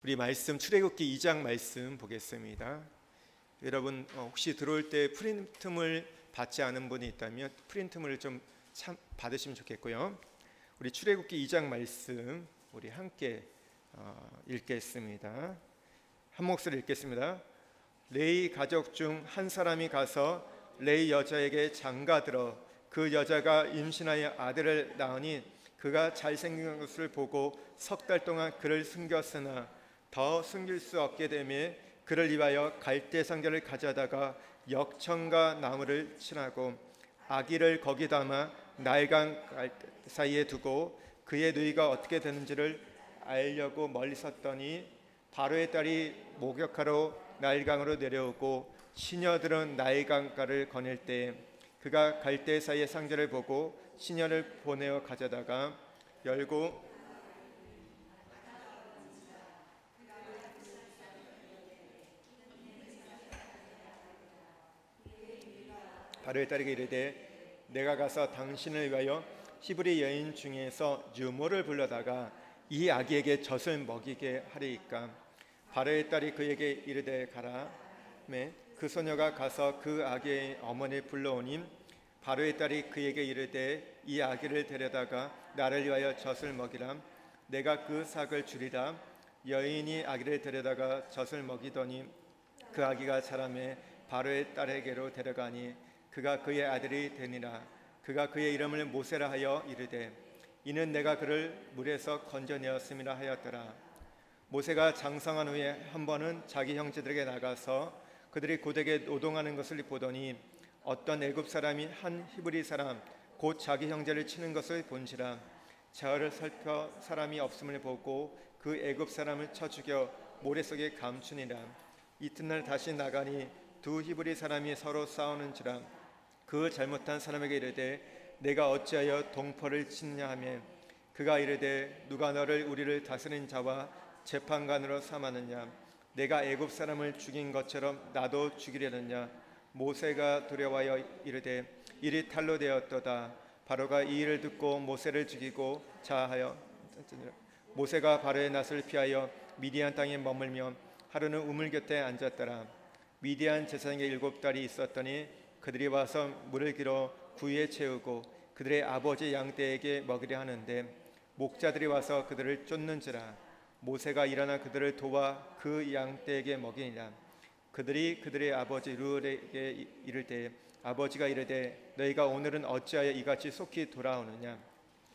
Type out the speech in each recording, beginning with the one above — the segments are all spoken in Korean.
우리 말씀 출애굽기 2장 말씀 보겠습니다. 여러분 혹시 들어올 때 프린트물 받지 않은 분이 있다면 프린트물을 좀 받으시면 좋겠고요. 우리 출애굽기 2장 말씀 우리 함께 읽겠습니다. 한 목소리 읽겠습니다. 레위 가족 중 한 사람이 가서 레위 여자에게 장가들어 그 여자가 임신하여 아들을 낳으니 그가 잘생긴 것을 보고 석 달 동안 그를 숨겼으나 더 숨길 수 없게 되매 그를 위하여 갈대 상자를 가져다가 역청과 나무를 칠하고 아기를 거기 담아 나일강 사이에 두고 그의 누이가 어떻게 되는지를 알려고 멀리 섰더니 바로의 딸이 목욕하러 나일강으로 내려오고 시녀들은 나일강가를 거닐 때 그가 갈대 사이의 상자를 보고 시녀를 보내어 가져다가 열고 바로의 딸에게 이르되 내가 가서 당신을 위하여 히브리 여인 중에서 유모를 불러다가 이 아기에게 젖을 먹이게 하리이까. 바로의 딸이 그에게 이르되 가라. 그 소녀가 가서 그 아기의 어머니를 불러오니 바로의 딸이 그에게 이르되 이 아기를 데려다가 나를 위하여 젖을 먹이라. 내가 그 삭을 주리라. 여인이 아기를 데려다가 젖을 먹이더니 그 아기가 자라매 바로의 딸에게로 데려가니 그가 그의 아들이 되니라. 그가 그의 이름을 모세라 하여 이르되 이는 내가 그를 물에서 건져내었음이라 하였더라. 모세가 장성한 후에 한 번은 자기 형제들에게 나가서 그들이 고되게 노동하는 것을 보더니 어떤 애굽 사람이 한 히브리 사람 곧 자기 형제를 치는 것을 본지라. 저를 살펴 사람이 없음을 보고 그 애굽 사람을 쳐 죽여 모래 속에 감추니라. 이튿날 다시 나가니 두 히브리 사람이 서로 싸우는지라. 그 잘못한 사람에게 이르되 내가 어찌하여 동포를 치느냐 하며 그가 이르되 누가 너를 우리를 다스린 자와 재판관으로 삼았느냐. 내가 애굽 사람을 죽인 것처럼 나도 죽이려느냐. 모세가 두려워하여 이르되 일이 탈로 되었도다. 바로가 이 일을 듣고 모세를 죽이고 자하여 모세가 바로의 낯을 피하여 미디안 땅에 머물며 하루는 우물 곁에 앉았더라. 미디안 제사장에게 7달이 있었더니 그들이 와서 물을 길어 구유에 채우고 그들의 아버지 양떼에게 먹이려 하는데 목자들이 와서 그들을 쫓는지라. 모세가 일어나 그들을 도와 그 양떼에게 먹이니라. 그들이 그들의 아버지 르우엘에게 이를 때 아버지가 이르되 너희가 오늘은 어찌하여 이같이 속히 돌아오느냐.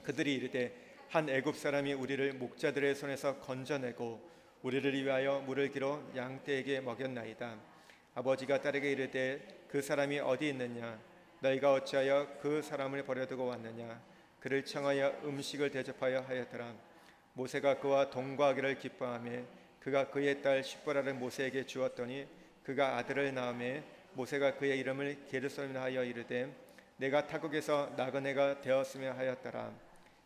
그들이 이르되 한 애굽 사람이 우리를 목자들의 손에서 건져내고 우리를 위하여 물을 길어 양떼에게 먹였나이다. 아버지가 딸에게 이르되 그 사람이 어디 있느냐. 너희가 어찌하여 그 사람을 버려두고 왔느냐. 그를 청하여 음식을 대접하여 하였더라. 모세가 그와 동거하기를 기뻐하며 그가 그의 딸 시므라를 모세에게 주었더니 그가 아들을 낳으며 모세가 그의 이름을 게르솜이라 하여 이르되 내가 타국에서 나그네가 되었으며 하였더라.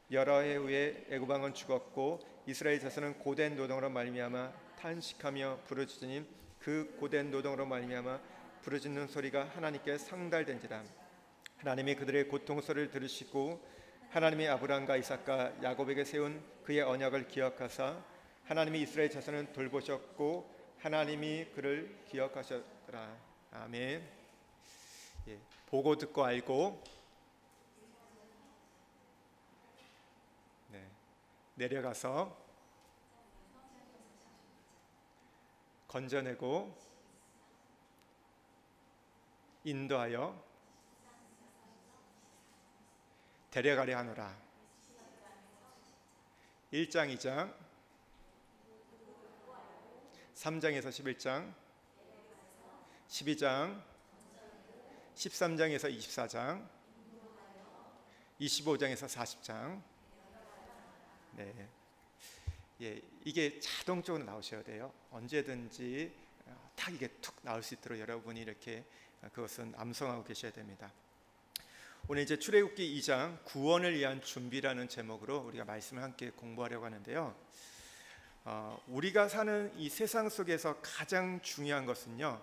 여러 해 후에 애굽 왕은 죽었고 이스라엘 자손은 고된 노동으로 말미암아 탄식하며 부르짖으니 그 고된 노동으로 말미암아 부르짖는 소리가 하나님께 상달된지라. 하나님이 그들의 고통 소리를 들으시고 하나님이 아브라함과 이삭과 야곱에게 세운 그의 언약을 기억하사 하나님이 이스라엘 자손을 돌보셨고 하나님이 그를 기억하셨더라. 아멘. 보고 듣고 알고 내려가서 건져내고 인도하여 데려가려 하노라. 1장 2장 3장에서 11장 12장 13장에서 24장 25장에서 40장. 이게 자동적으로 나오셔야 돼요. 언제든지 딱 이게 툭 나올 수 있도록 여러분이 이렇게 그것은 암송하고 계셔야 됩니다. 오늘 이제 출애굽기 2장 구원을 위한 준비라는 제목으로 우리가 말씀을 함께 공부하려고 하는데요. 우리가 사는 이 세상 속에서 가장 중요한 것은요,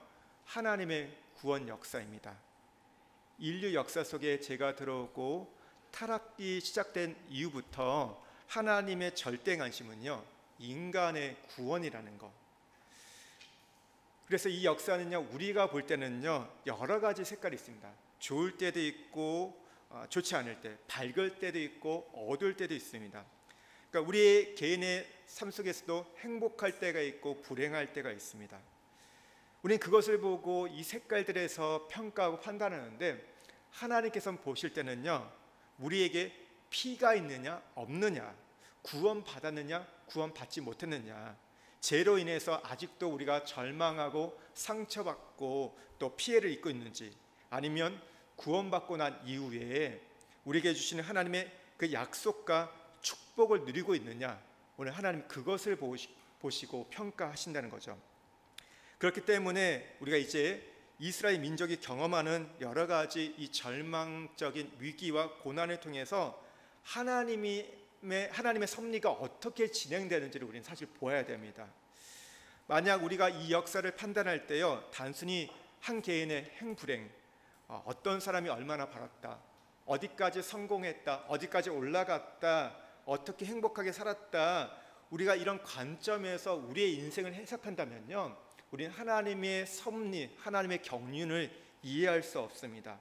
하나님의 구원 역사입니다. 인류 역사 속에 죄가 들어오고 타락이 시작된 이후부터 하나님의 절대 관심은요, 인간의 구원이라는 것. 그래서 이 역사는요, 우리가 볼 때는요, 여러 가지 색깔이 있습니다. 좋을 때도 있고 좋지 않을 때, 밝을 때도 있고 어두울 때도 있습니다. 그러니까 우리 개인의 삶 속에서도 행복할 때가 있고 불행할 때가 있습니다. 우리는 그것을 보고 이 색깔들에서 평가하고 판단하는데, 하나님께서는 보실 때는요, 우리에게 피가 있느냐 없느냐, 구원받았느냐 구원받지 못했느냐, 죄로 인해서 아직도 우리가 절망하고 상처받고 또 피해를 입고 있는지, 아니면 구원받고 난 이후에 우리에게 주시는 하나님의 그 약속과 축복을 누리고 있느냐, 오늘 하나님 그것을 보시고 평가하신다는 거죠. 그렇기 때문에 우리가 이제 이스라엘 민족이 경험하는 여러 가지 이 절망적인 위기와 고난을 통해서 하나님의 섭리가 어떻게 진행되는지를 우리는 사실 보아야 됩니다. 만약 우리가 이 역사를 판단할 때요, 단순히 한 개인의 행불행, 어떤 사람이 얼마나 벌었다, 어디까지 성공했다, 어디까지 올라갔다, 어떻게 행복하게 살았다, 우리가 이런 관점에서 우리의 인생을 해석한다면요, 우리는 하나님의 섭리, 하나님의 경륜을 이해할 수 없습니다.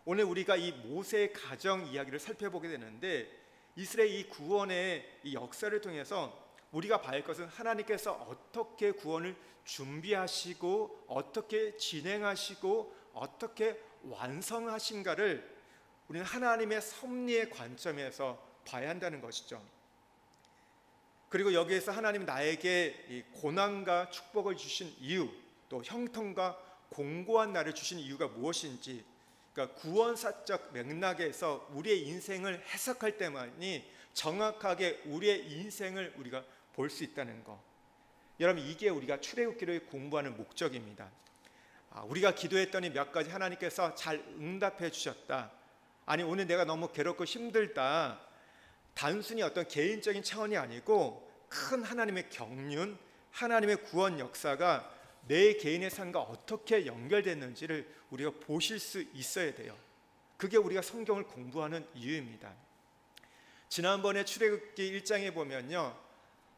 오늘 우리가 이 모세의 가정 이야기를 살펴보게 되는데, 이스라엘 이 구원의 이 역사를 통해서 우리가 봐야 할 것은 하나님께서 어떻게 구원을 준비하시고 어떻게 진행하시고 어떻게 완성하신가를 우리는 하나님의 섭리의 관점에서 봐야 한다는 것이죠. 그리고 여기에서 하나님 나에게 이 고난과 축복을 주신 이유, 또 형통과 공고한 날을 주신 이유가 무엇인지, 그러니까 구원사적 맥락에서 우리의 인생을 해석할 때만이 정확하게 우리의 인생을 우리가 볼 수 있다는 것. 여러분, 이게 우리가 출애굽기를 공부하는 목적입니다. 우리가 기도했더니 몇 가지 하나님께서 잘 응답해 주셨다, 아니 오늘 내가 너무 괴롭고 힘들다, 단순히 어떤 개인적인 차원이 아니고 큰 하나님의 경륜, 하나님의 구원 역사가 내 개인의 삶과 어떻게 연결됐는지를 우리가 보실 수 있어야 돼요. 그게 우리가 성경을 공부하는 이유입니다. 지난번에 출애굽기 1장에 보면요,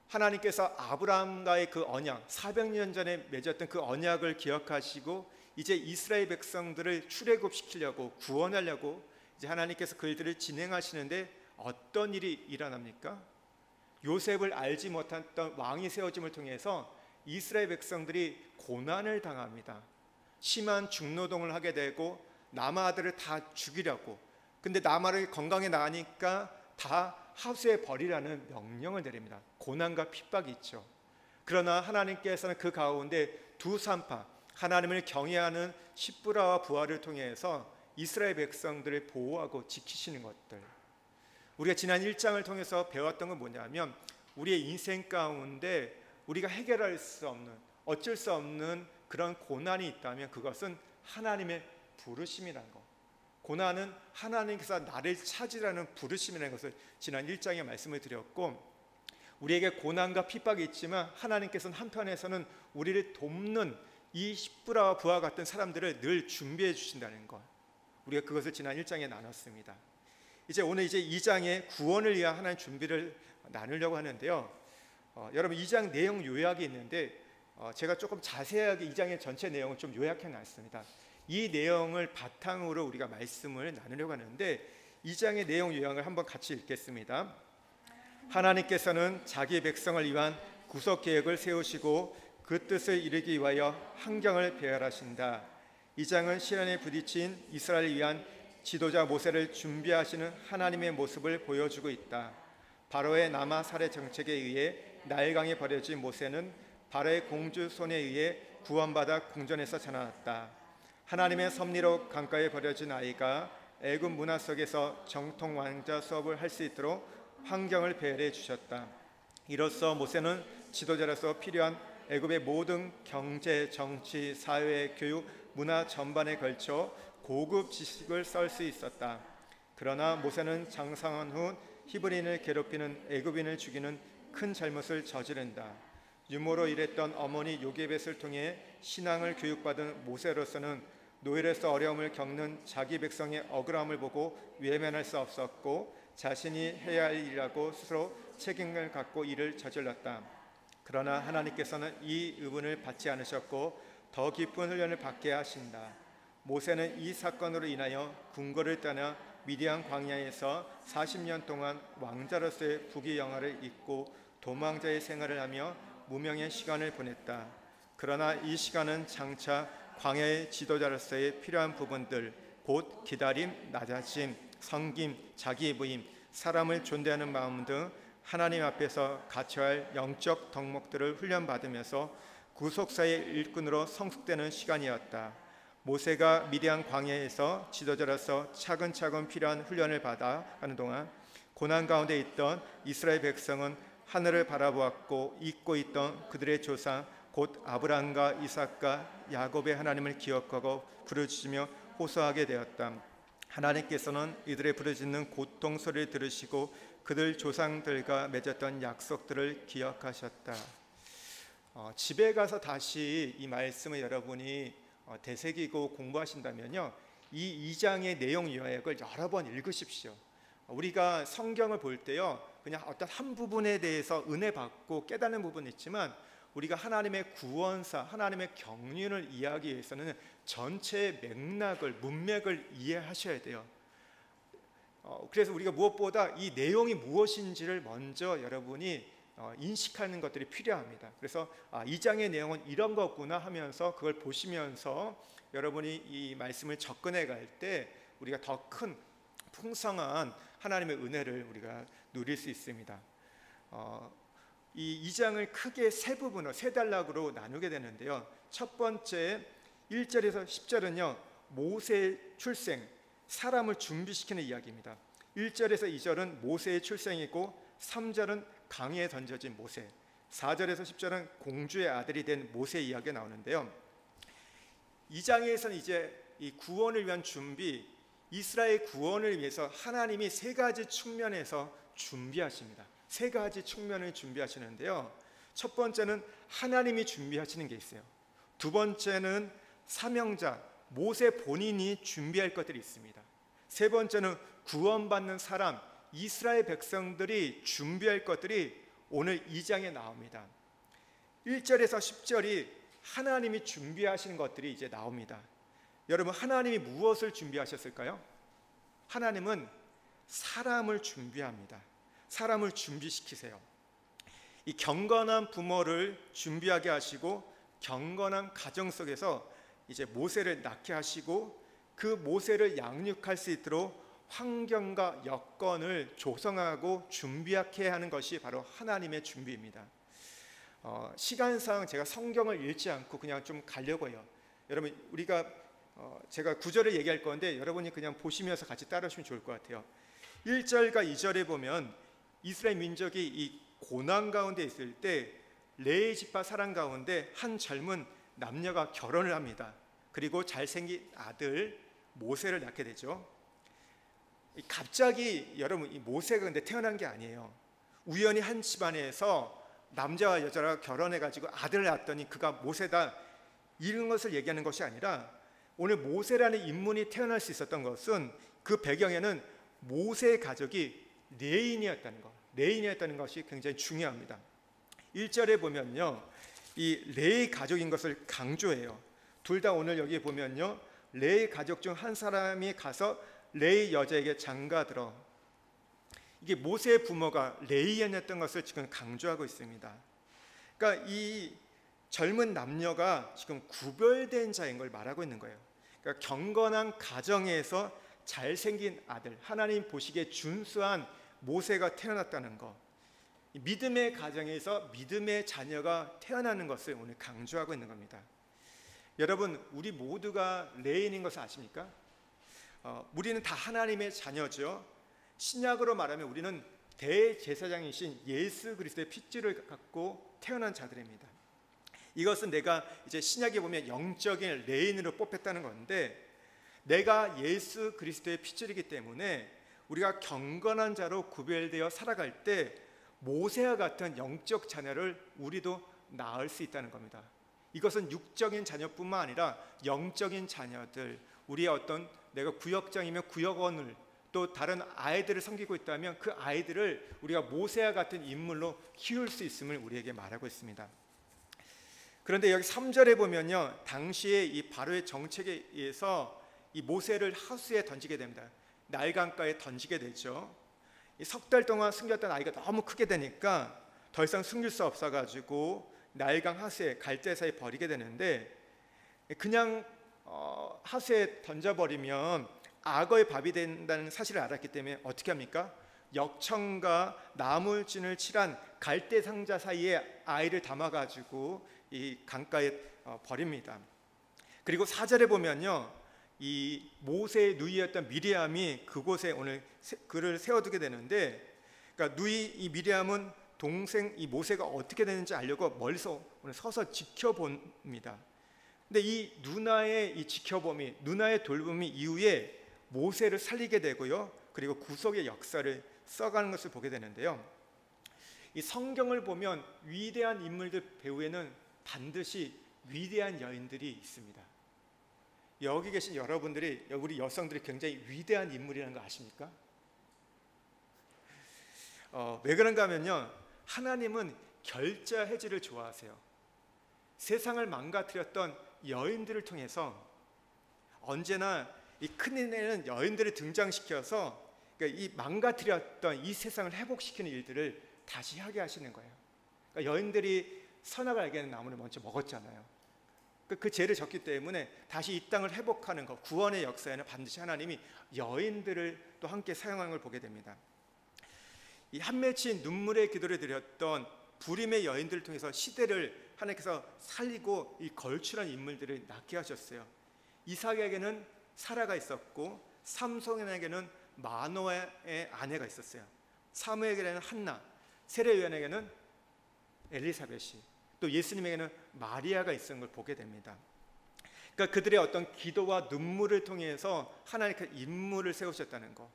하나님께서 아브라함과의 그 언약, 400년 전에 맺었던 그 언약을 기억하시고 이제 이스라엘 백성들을 출애굽시키려고, 구원하려고 이제 하나님께서 그들을 진행하시는데 어떤 일이 일어납니까? 요셉을 알지 못했던 왕이 세워짐을 통해서 이스라엘 백성들이 고난을 당합니다. 심한 중노동을 하게 되고 남아 아들을 다 죽이려고, 근데 남아를 건강에 나으니까 다 하수에 버리라는 명령을 내립니다. 고난과 핍박이 있죠. 그러나 하나님께서는 그 가운데 두 산파, 하나님을 경외하는 십부라와 부하를 통해서 이스라엘 백성들을 보호하고 지키시는 것들, 우리가 지난 1장을 통해서 배웠던 건 뭐냐면, 우리의 인생 가운데 우리가 해결할 수 없는, 어쩔 수 없는 그런 고난이 있다면 그것은 하나님의 부르심이라는 것, 고난은 하나님께서 나를 찾으라는 부르심이라는 것을 지난 1장에 말씀을 드렸고, 우리에게 고난과 핍박이 있지만 하나님께서는 한편에서는 우리를 돕는 이 십부라와 부하 같은 사람들을 늘 준비해 주신다는 것, 우리가 그것을 지난 1장에 나눴습니다. 이제 오늘 2장의 구원을 위한 하나님 준비를 나누려고 하는데요, 여러분 2장 내용 요약이 있는데 제가 조금 자세하게 2장의 전체 내용을 좀 요약해 놨습니다. 이 내용을 바탕으로 우리가 말씀을 나누려고 하는데, 2장의 내용 요약을 한번 같이 읽겠습니다. 하나님께서는 자기 백성을 위한 구속 계획을 세우시고 그 뜻을 이루기 위하여 환경을 배열하신다. 2장은 시련에 부딪힌 이스라엘을 위한 지도자 모세를 준비하시는 하나님의 모습을 보여주고 있다. 바로의 남아 살해 정책에 의해 나일강에 버려진 모세는 바로의 공주 손에 의해 구원받아 궁전에서 자라났다. 하나님의 섭리로 강가에 버려진 아이가 애굽 문화 속에서 정통 왕자 수업을 할 수 있도록 환경을 배려해 주셨다. 이로써 모세는 지도자로서 필요한 애굽의 모든 경제, 정치, 사회, 교육, 문화 전반에 걸쳐 고급 지식을 쌓을 수 있었다. 그러나 모세는 장성한 후 히브리인을 괴롭히는 애굽인을 죽이는 큰 잘못을 저지른다. 유모로 일했던 어머니 요게벳을 통해 신앙을 교육받은 모세로서는 노예로서 어려움을 겪는 자기 백성의 억울함을 보고 외면할 수 없었고, 자신이 해야 할 일이라고 스스로 책임을 갖고 일을 저질렀다. 그러나 하나님께서는 이 의문을 받지 않으셨고 더 깊은 훈련을 받게 하신다. 모세는 이 사건으로 인하여 궁궐을 떠나 미디안 광야에서 40년 동안 왕자로서의 부귀영화를 잊고 도망자의 생활을 하며 무명의 시간을 보냈다. 그러나 이 시간은 장차 광야의 지도자로서의 필요한 부분들, 곧 기다림, 낮아짐, 섬김, 자기 부임, 사람을 존대하는 마음 등 하나님 앞에서 갖춰야 할 영적 덕목들을 훈련받으면서 구속사의 일꾼으로 성숙되는 시간이었다. 모세가 미디안 광야에서 지도자로서 차근차근 필요한 훈련을 받아 가는 동안 고난 가운데 있던 이스라엘 백성은 하늘을 바라보았고 잊고 있던 그들의 조상 곧 아브라함과 이삭과 야곱의 하나님을 기억하고 부르짖으며 호소하게 되었다. 하나님께서는 이들의 부르짖는 고통 소리를 들으시고 그들 조상들과 맺었던 약속들을 기억하셨다. 집에 가서 다시 이 말씀을 여러분이 되새기고 공부하신다면요, 이 2장의 내용 요약을 여러 번 읽으십시오. 우리가 성경을 볼 때요, 그냥 어떤 한 부분에 대해서 은혜 받고 깨닫는 부분이 있지만 우리가 하나님의 구원사, 하나님의 경륜을 이해하기 위해서는 전체의 맥락을, 문맥을 이해하셔야 돼요. 그래서 우리가 무엇보다 이 내용이 무엇인지를 먼저 여러분이 인식하는 것들이 필요합니다. 그래서 2장의 내용은 이런 거구나 하면서 그걸 보시면서 여러분이 이 말씀을 접근해 갈 때 우리가 더 큰 풍성한 하나님의 은혜를 우리가 누릴 수 있습니다. 이 2장을 크게 세 부분으로, 세 단락으로 나누게 되는데요, 첫 번째 1절에서 10절은요 모세의 출생, 사람을 준비시키는 이야기입니다. 1절에서 2절은 모세의 출생이고 3절은 강에 던져진 모세, 4절에서 10절은 공주의 아들이 된 모세 이야기가 나오는데요, 2장에서는 이제 이 구원을 위한 준비, 이스라엘 구원을 위해서 하나님이 세 가지 측면에서 준비하십니다. 세 가지 측면을 준비하시는데요, 첫 번째는 하나님이 준비하시는 게 있어요. 두 번째는 사명자 모세 본인이 준비할 것들이 있습니다. 세 번째는 구원받는 사람 이스라엘 백성들이 준비할 것들이 오늘 2장에 나옵니다. 1절에서 10절이 하나님이 준비하시는 것들이 이제 나옵니다. 여러분, 하나님이 무엇을 준비하셨을까요? 하나님은 사람을 준비합니다. 사람을 준비시키세요. 이 경건한 부모를 준비하게 하시고 경건한 가정 속에서 이제 모세를 낳게 하시고 그 모세를 양육할 수 있도록 환경과 여건을 조성하고 준비하게 하는 것이 바로 하나님의 준비입니다. 시간상 제가 성경을 읽지 않고 그냥 좀 가려고 해요. 여러분, 우리가 제가 구절을 얘기할 건데 여러분이 그냥 보시면서 같이 따라하시면 좋을 것 같아요. 1절과 2절에 보면 이스라엘 민족이 이 고난 가운데 있을 때 레위 지파 사람 가운데 한 젊은 남녀가 결혼을 합니다. 그리고 잘생긴 아들 모세를 낳게 되죠. 갑자기 여러분, 이 모세가 근데 태어난 게 아니에요. 우연히 한 집안에서 남자와 여자가 결혼해가지고 아들을 낳았더니 그가 모세다, 이런 것을 얘기하는 것이 아니라 오늘 모세라는 인물이 태어날 수 있었던 것은 그 배경에는 모세의 가족이 레인이었다는 것이 굉장히 중요합니다. 1절에 보면요, 이 레이 가족인 것을 강조해요. 둘 다 오늘 여기 보면요, 레이 가족 중 한 사람이 가서 레이 여자에게 장가들어. 이게 모세의 부모가 레이인이었던 것을 지금 강조하고 있습니다. 그러니까 이 젊은 남녀가 지금 구별된 자인 걸 말하고 있는 거예요. 그러니까 경건한 가정에서 잘생긴 아들, 하나님 보시기에 준수한 모세가 태어났다는 것, 믿음의 가정에서 믿음의 자녀가 태어나는 것을 오늘 강조하고 있는 겁니다. 여러분, 우리 모두가 레인인 것을 아십니까? 우리는 다 하나님의 자녀죠. 신약으로 말하면 우리는 대제사장이신 예수 그리스도의 핏줄을 갖고 태어난 자들입니다. 이것은 내가 이제 신약에 보면 영적인 레인으로 뽑혔다는 건데, 내가 예수 그리스도의 핏줄이기 때문에 우리가 경건한 자로 구별되어 살아갈 때 모세와 같은 영적 자녀를 우리도 낳을 수 있다는 겁니다. 이것은 육적인 자녀뿐만 아니라 영적인 자녀들, 우리의 어떤 내가 구역장이면 구역원을 또 다른 아이들을 섬기고 있다면 그 아이들을 우리가 모세와 같은 인물로 키울 수 있음을 우리에게 말하고 있습니다. 그런데 여기 3절에 보면요, 당시에 이 바로의 정책에 의해서 이 모세를 하수에 던지게 됩니다. 나일강가에 던지게 되죠. 석 달 동안 숨겼던 아이가 너무 크게 되니까 더 이상 숨길 수 없어가지고 나일강 하수에 갈대사에 버리게 되는데, 그냥 하수에 던져버리면 악어의 밥이 된다는 사실을 알았기 때문에 어떻게 합니까? 역청과 나물진을 칠한 갈대 상자 사이에 아이를 담아가지고 이 강가에 버립니다. 그리고 4절에 보면요, 이 모세의 누이였던 미리암이 그곳에 오늘 그를 세워두게 되는데, 그러니까 누이 이 미리암은 동생 이 모세가 어떻게 되는지 알려고 멀리서 오늘 서서 지켜봅니다. 근데 이 누나의 이 지켜봄이, 누나의 돌봄이 이후에 모세를 살리게 되고요, 그리고 구속의 역사를 써가는 것을 보게 되는데요. 이 성경을 보면 위대한 인물들 배후에는 반드시 위대한 여인들이 있습니다. 여기 계신 여러분들이, 우리 여성들이 굉장히 위대한 인물이라는 거 아십니까? 왜 그런가 하면요, 하나님은 결자 해지를 좋아하세요. 세상을 망가뜨렸던 여인들을 통해서 언제나 이 큰일내는 여인들을 등장시켜서, 그러니까 이 망가뜨렸던 이 세상을 회복시키는 일들을 다시 하게 하시는 거예요. 그러니까 여인들이 선악을 알게 하는 나무를 먼저 먹었잖아요. 그 죄를 졌기 때문에 다시 이 땅을 회복하는 것, 구원의 역사에는 반드시 하나님이 여인들을 또 함께 사용하는 걸 보게 됩니다. 이 한 맺힌 눈물의 기도를 드렸던 불임의 여인들을 통해서 시대를 하나님께서 살리고 이 걸출한 인물들을 낳게 하셨어요. 이삭에게는 사라가 있었고, 삼손에게는 마노아의 아내가 있었어요. 사무엘에게는 한나, 세례요한에게는 엘리사벳이, 또 예수님에게는 마리아가 있었던 걸 보게 됩니다. 그러니까 그들의 어떤 기도와 눈물을 통해서 하나님께서 인물을 세우셨다는 거.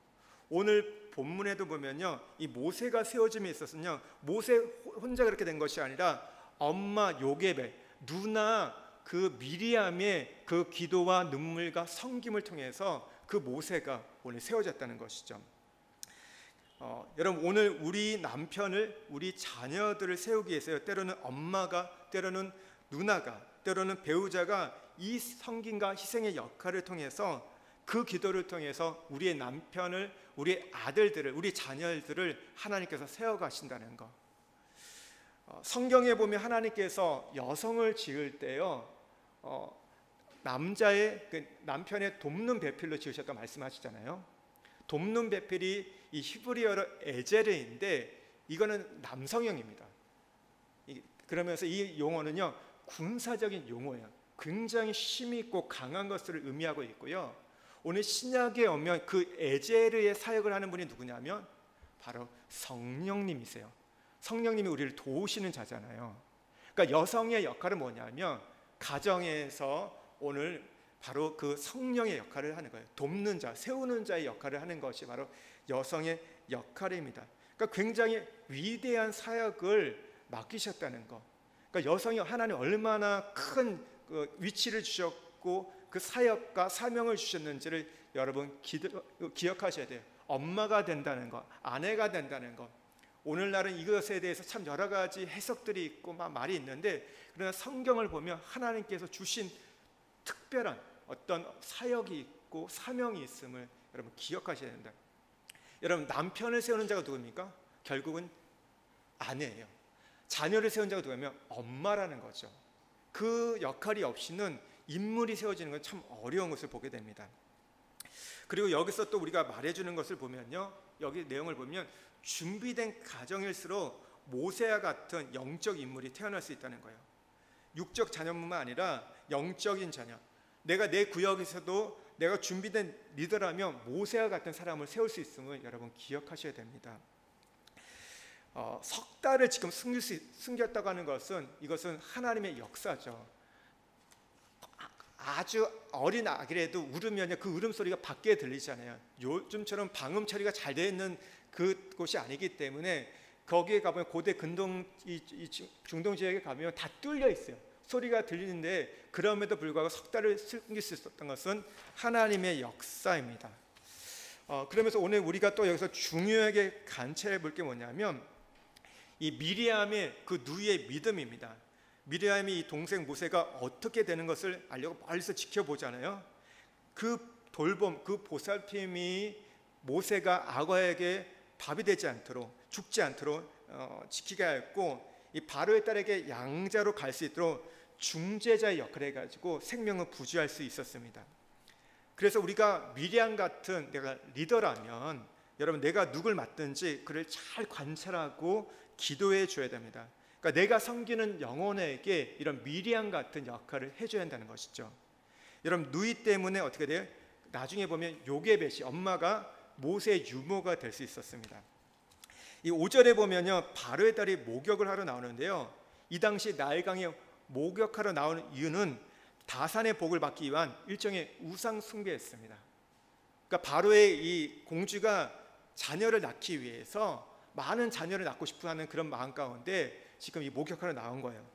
오늘 본문에도 보면요, 이 모세가 세워짐에 있어서는요, 모세 혼자 그렇게 된 것이 아니라 엄마 요게벳, 누나 그 미리암의 그 기도와 눈물과 섬김을 통해서 그 모세가 오늘 세워졌다는 것이죠. 여러분, 오늘 우리 남편을, 우리 자녀들을 세우기 위해서 때로는 엄마가, 때로는 누나가, 때로는 배우자가 이 섬김과 희생의 역할을 통해서, 그 기도를 통해서 우리의 남편을, 우리의 아들들을, 우리 자녀들을 하나님께서 세워가신다는 것. 성경에 보면 하나님께서 여성을 지을 때요, 남자의 그 남편의 돕는 배필로 지으셨다 말씀하시잖아요. 돕는 배필이 이 히브리어로 에제르인데, 이거는 남성형입니다. 그러면서 이 용어는요, 군사적인 용어예요. 굉장히 힘이 있고 강한 것을 의미하고 있고요. 오늘 신약에 오면 그 에제르의 사역을 하는 분이 누구냐면 바로 성령님이세요. 성령님이 우리를 도우시는 자잖아요. 그러니까 여성의 역할은 뭐냐면 가정에서 오늘 바로 그 성령의 역할을 하는 거예요. 돕는 자, 세우는 자의 역할을 하는 것이 바로 여성의 역할입니다. 그러니까 굉장히 위대한 사역을 맡기셨다는 것. 그러니까 여성이 하나님 얼마나 큰 그 위치를 주셨고 그 사역과 사명을 주셨는지를 여러분 기억하셔야 돼요. 엄마가 된다는 것, 아내가 된다는 것. 오늘날은 이것에 대해서 참 여러 가지 해석들이 있고 막 말이 있는데, 그러나 성경을 보면 하나님께서 주신 특별한 어떤 사역이 있고 사명이 있음을 여러분 기억하셔야 된다. 여러분, 남편을 세우는 자가 누굽니까? 결국은 아내예요. 자녀를 세우는 자가 누구냐면 엄마라는 거죠. 그 역할이 없이는 인물이 세워지는 건 참 어려운 것을 보게 됩니다. 그리고 여기서 또 우리가 말해주는 것을 보면요, 여기 내용을 보면 준비된 가정일수록 모세와 같은 영적 인물이 태어날 수 있다는 거예요. 육적 자녀뿐만 아니라 영적인 자녀, 내가 내 구역에서도 내가 준비된 리더라면 모세와 같은 사람을 세울 수 있음을 여러분 기억하셔야 됩니다. 석 달을 지금 숨겼다고 하는 것은, 이것은 하나님의 역사죠. 아주 어린 아기라도 울으면 그 울음소리가 밖에 들리잖아요. 요즘처럼 방음 처리가 잘 되어 있는 그곳이 아니기 때문에 거기에 가보면 고대 중동 지역에 가면 다 뚫려 있어요. 소리가 들리는데 그럼에도 불구하고 석 달을 숨길 수 있었던 것은 하나님의 역사입니다. 그러면서 오늘 우리가 또 여기서 중요하게 관찰해 볼 게 뭐냐면 이 미리암의 그 누이의 믿음입니다. 미리암이 이 동생 모세가 어떻게 되는 것을 알려고 멀리서 지켜보잖아요. 그 돌봄, 그 보살핌이 모세가 악어에게 밥이 되지 않도록, 죽지 않도록 지키게 하였고, 이 바로의 딸에게 양자로 갈 수 있도록 중재자의 역할을 해가지고 생명을 부지할 수 있었습니다. 그래서 우리가 미리암 같은 내가 리더라면 여러분, 내가 누굴 맡든지 그를 잘 관찰하고 기도해 줘야 됩니다. 그러니까 내가 섬기는 영혼에게 이런 미리암 같은 역할을 해줘야 한다는 것이죠. 여러분, 누이 때문에 어떻게 돼요? 나중에 보면 요게벳이, 엄마가 모세의 유모가 될 수 있었습니다. 이 5절에 보면요, 바로의 딸이 목욕을 하러 나오는데요, 이 당시 나일강에 목욕하러 나오는 이유는 다산의 복을 받기 위한 일종의 우상 숭배였습니다. 그러니까 바로의 이 공주가 자녀를 낳기 위해서 많은 자녀를 낳고 싶어하는 그런 마음 가운데 지금 이 목욕하러 나온 거예요.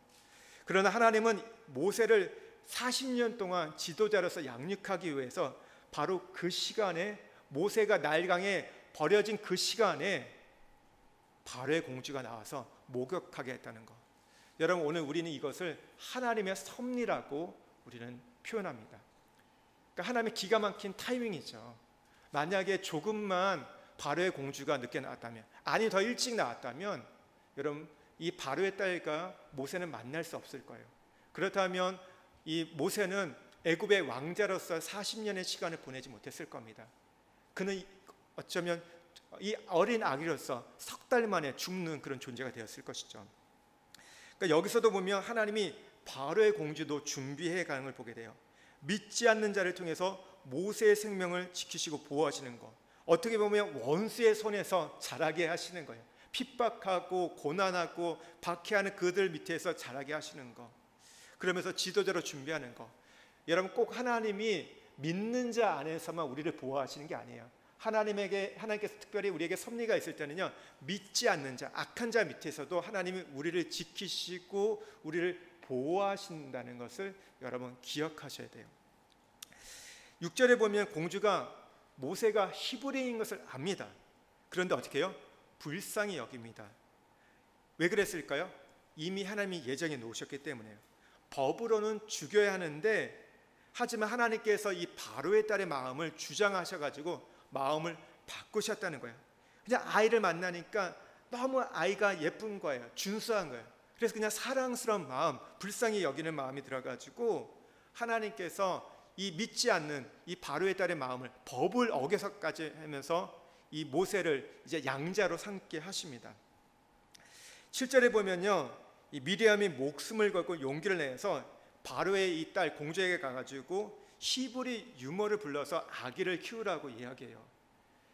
그러나 하나님은 모세를 40년 동안 지도자로서 양육하기 위해서 바로 그 시간에, 모세가 나일강에 버려진 그 시간에 바로의 공주가 나와서 목욕하게 했다는 것. 여러분, 오늘 우리는 이것을 하나님의 섭리라고 우리는 표현합니다. 그러니까 하나님의 기가 막힌 타이밍이죠. 만약에 조금만 바로의 공주가 늦게 나왔다면, 아니 더 일찍 나왔다면, 여러분, 이 바로의 딸과 모세는 만날 수 없을 거예요. 그렇다면 이 모세는 애굽의 왕자로서 40년의 시간을 보내지 못했을 겁니다. 그는 어쩌면 이 어린 아기로서 석 달 만에 죽는 그런 존재가 되었을 것이죠. 그러니까 여기서도 보면 하나님이 바로의 공주도 준비해 가는 걸 보게 돼요. 믿지 않는 자를 통해서 모세의 생명을 지키시고 보호하시는 것, 어떻게 보면 원수의 손에서 자라게 하시는 거예요. 핍박하고 고난하고 박해하는 그들 밑에서 자라게 하시는 것, 그러면서 지도자로 준비하는 것. 여러분, 꼭 하나님이 믿는 자 안에서만 우리를 보호하시는 게 아니에요. 하나님께서 특별히 우리에게 섭리가 있을 때는요, 믿지 않는 자, 악한 자 밑에서도 하나님이 우리를 지키시고 우리를 보호하신다는 것을 여러분 기억하셔야 돼요. 6절에 보면 공주가 모세가 히브리인 것을 압니다. 그런데 어떻게 해요? 불쌍히 여깁니다. 왜 그랬을까요? 이미 하나님이 예정해 놓으셨기 때문에요. 법으로는 죽여야 하는데, 하지만 하나님께서 이 바로의 딸의 마음을 주장하셔가지고 마음을 바꾸셨다는 거예요. 그냥 아이를 만나니까 너무 아이가 예쁜 거예요. 준수한 거예요. 그래서 그냥 사랑스러운 마음, 불쌍히 여기는 마음이 들어가지고 하나님께서 이 믿지 않는 이 바로의 딸의 마음을 법을 어겨서까지 하면서 이 모세를 이제 양자로 삼게 하십니다. 7절에 보면요, 이 미리암이 목숨을 걸고 용기를 내서 바로의 이 딸 공주에게 가가지고 히브리 유모를 불러서 아기를 키우라고 이야기해요.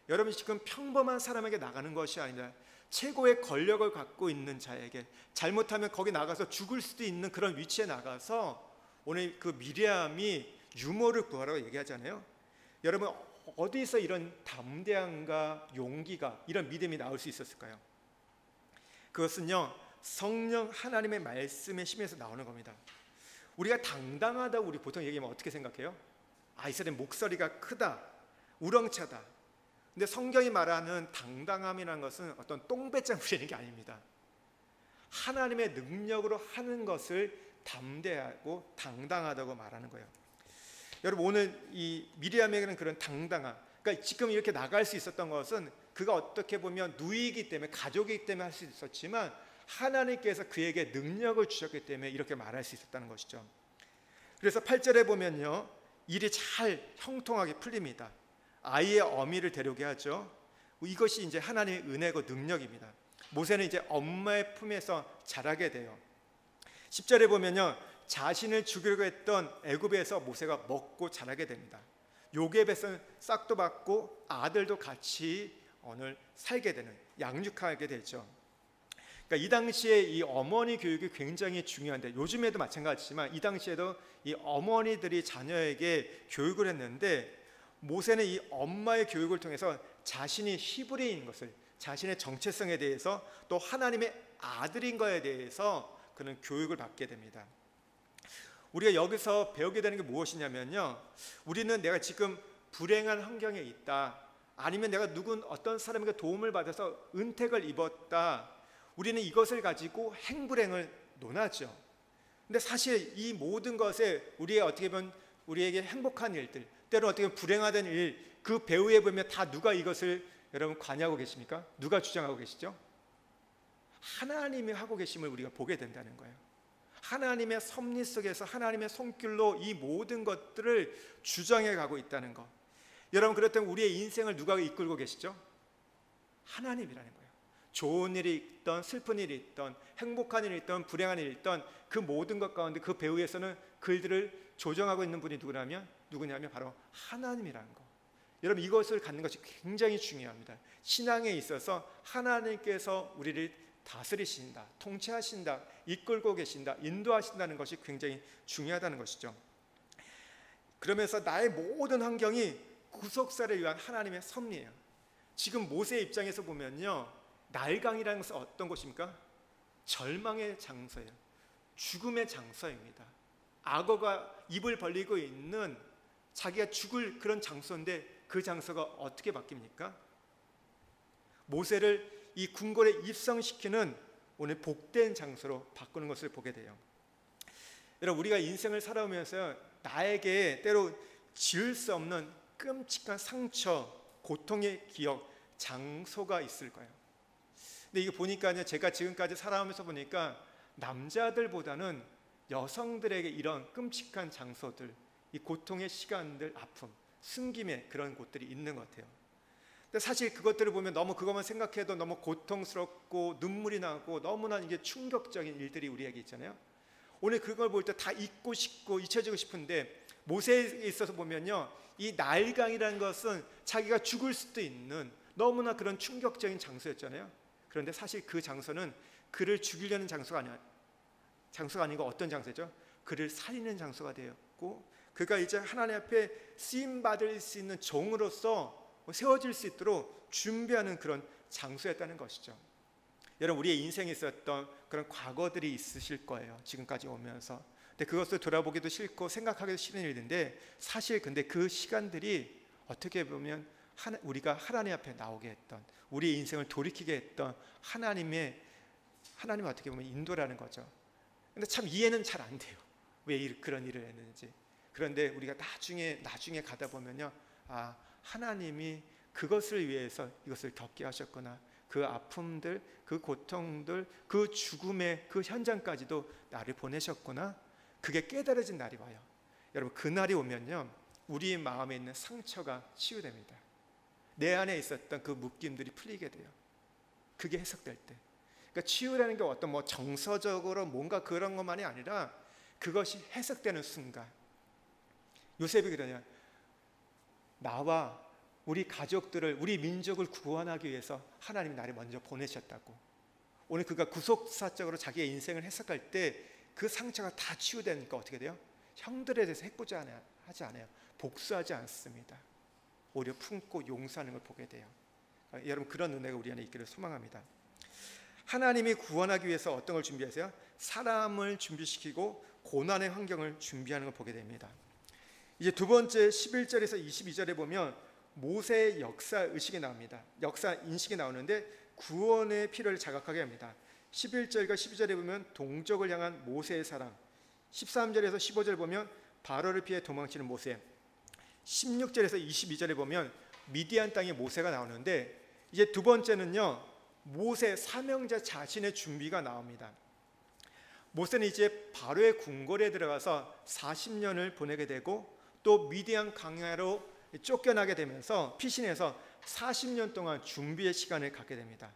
여러분, 지금 평범한 사람에게 나가는 것이 아니라 최고의 권력을 갖고 있는 자에게, 잘못하면 거기 나가서 죽을 수도 있는 그런 위치에 나가서 오늘 그 미리암이 유모를 구하라고 얘기하잖아요. 여러분, 어디서 이런 담대함과 용기가, 이런 믿음이 나올 수 있었을까요? 그것은요, 성령 하나님의 말씀의 힘에서 나오는 겁니다. 우리가 당당하다고 우리 보통 얘기하면 어떻게 생각해요? 이 사람 목소리가 크다, 우렁차다. 근데 성경이 말하는 당당함이라는 것은 어떤 똥배짱 부리는 게 아닙니다. 하나님의 능력으로 하는 것을 담대하고 당당하다고 말하는 거예요. 여러분, 오늘 이 미리암에게는 그런 당당함, 그러니까 지금 이렇게 나갈 수 있었던 것은 그가 어떻게 보면 누이기 때문에, 가족이기 때문에 할 수 있었지만 하나님께서 그에게 능력을 주셨기 때문에 이렇게 말할 수 있었다는 것이죠. 그래서 8절에 보면요, 일이 잘 형통하게 풀립니다. 아이의 어미를 데려오게 하죠. 이것이 이제 하나님의 은혜고 능력입니다. 모세는 이제 엄마의 품에서 자라게 돼요. 10절에 보면요, 자신을 죽이려고 했던 애굽에서 모세가 먹고 자라게 됩니다. 요게벳은 싹도 받고 아들도 같이 오늘 살게 되는, 양육하게 되죠. 그러니까 이 당시에 이 어머니 교육이 굉장히 중요한데, 요즘에도 마찬가지지만 이 당시에도 이 어머니들이 자녀에게 교육을 했는데, 모세는 이 엄마의 교육을 통해서 자신이 히브리인 것을, 자신의 정체성에 대해서, 또 하나님의 아들인 것에 대해서 그는 교육을 받게 됩니다. 우리가 여기서 배우게 되는 게 무엇이냐면요, 우리는 내가 지금 불행한 환경에 있다, 아니면 내가 어떤 사람에게 도움을 받아서 은택을 입었다, 우리는 이것을 가지고 행불행을 논하죠. 근데 사실 이 모든 것에 우리에게 행복한 일들, 때로 어떻게 보면 불행하던 일, 그 배후에 보면 다 누가 이것을 여러분 관여하고 계십니까? 누가 주장하고 계시죠? 하나님이 하고 계심을 우리가 보게 된다는 거예요. 하나님의 섭리 속에서 하나님의 손길로 이 모든 것들을 주장해 가고 있다는 것. 여러분, 그렇다면 우리의 인생을 누가 이끌고 계시죠? 하나님이라는 거예요. 좋은 일이 있던 슬픈 일이 있던 행복한 일이 있던 불행한 일이 있던 그 모든 것 가운데 그 배후에서는 그들을 조정하고 있는 분이 누구냐면 바로 하나님이라는 거. 여러분, 이것을 갖는 것이 굉장히 중요합니다. 신앙에 있어서 하나님께서 우리를 다스리신다, 통치하신다, 이끌고 계신다, 인도하신다는 것이 굉장히 중요하다는 것이죠. 그러면서 나의 모든 환경이 구속사를 위한 하나님의 섭리예요. 지금 모세의 입장에서 보면요, 날강이라는 것은 어떤 곳입니까? 절망의 장소예요. 죽음의 장소입니다. 악어가 입을 벌리고 있는 자기가 죽을 그런 장소인데 그 장소가 어떻게 바뀝니까? 모세를 이 궁궐에 입성시키는 오늘 복된 장소로 바꾸는 것을 보게 돼요. 여러분, 우리가 인생을 살아오면서 나에게 때로 지을 수 없는 끔찍한 상처, 고통의 기억, 장소가 있을 거예요. 근데 이거 보니까요, 제가 지금까지 살아오면서 보니까 남자들보다는 여성들에게 이런 끔찍한 장소들, 이 고통의 시간들, 아픔, 숨김의 그런 곳들이 있는 것 같아요. 근데 사실 그것들을 보면 너무 그것만 생각해도 너무 고통스럽고 눈물이 나고 너무나 이게 충격적인 일들이 우리에게 있잖아요. 오늘 그걸 볼 때 다 잊고 싶고 잊혀지고 싶은데 모세에 있어서 보면요, 이 나일강이라는 것은 자기가 죽을 수도 있는 너무나 그런 충격적인 장소였잖아요. 그런데 사실 그 장소는 그를 죽이려는 장소가 아니고 어떤 장소죠? 그를 살리는 장소가 되었고, 그가 이제 하나님 앞에 쓰임 받을 수 있는 종으로서 세워질 수 있도록 준비하는 그런 장소였다는 것이죠. 여러분, 우리의 인생에 있었던 그런 과거들이 있으실 거예요, 지금까지 오면서. 근데 그것을 돌아보기도 싫고 생각하기도 싫은 일인데, 사실 근데 그 시간들이 어떻게 보면 우리가 하나님 앞에 나오게 했던, 우리의 인생을 돌이키게 했던 하나님의 어떻게 보면 인도라는 거죠. 근데 참 이해는 잘 안 돼요, 왜 그런 일을 했는지. 그런데 우리가 나중에 가다 보면요, 하나님이 그것을 위해서 이것을 겪게 하셨구나. 그 아픔들, 그 고통들, 그 죽음의 그 현장까지도 나를 보내셨구나. 그게 깨달아진 날이 와요. 여러분, 그 날이 오면요, 우리 마음에 있는 상처가 치유됩니다. 내 안에 있었던 그 묶임들이 풀리게 돼요. 그게 해석될 때. 그러니까 치유라는 게 어떤 정서적으로 뭔가 그런 것만이 아니라 그것이 해석되는 순간. 요셉이 그러냐, 나와 우리 가족들을, 우리 민족을 구원하기 위해서 하나님이 나를 먼저 보내셨다고. 오늘 그가 구속사적으로 자기의 인생을 해석할 때 그 상처가 다 치유되니까 어떻게 돼요? 형들에 대해서 하지 않아요. 복수하지 않습니다. 오히려 품고 용서하는 걸 보게 돼요. 여러분, 그런 은혜가 우리 안에 있기를 소망합니다. 하나님이 구원하기 위해서 어떤 걸 준비하세요? 사람을 준비시키고 고난의 환경을 준비하는 걸 보게 됩니다. 이제 두 번째 11절에서 22절에 보면 모세의 역사 의식이 나옵니다. 역사 인식이 나오는데 구원의 필요를 자각하게 합니다. 11절과 12절에 보면 동족을 향한 모세의 사랑, 13절에서 15절 보면 바로를 피해 도망치는 모세, 16절에서 22절에 보면 미디안 땅의 모세가 나오는데, 이제 두 번째는요, 모세 사명자 자신의 준비가 나옵니다. 모세는 이제 바로의 궁궐에 들어가서 40년을 보내게 되고, 또 미디안 광야로 쫓겨나게 되면서 피신해서 40년 동안 준비의 시간을 갖게 됩니다.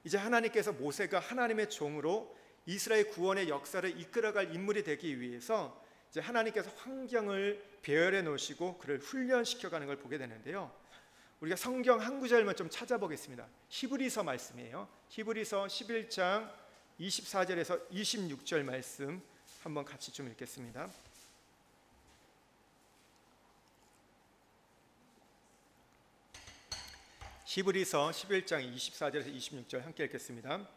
이제 하나님께서 모세가 하나님의 종으로 이스라엘 구원의 역사를 이끌어갈 인물이 되기 위해서 이제 하나님께서 환경을 배열해 놓으시고 그를 훈련시켜가는 걸 보게 되는데요. 우리가 성경 한 구절만 좀 찾아보겠습니다. 히브리서 말씀이에요. 히브리서 11장 24절에서 26절 말씀 한번 같이 좀 읽겠습니다. 히브리서 11장 24절에서 26절 함께 읽겠습니다.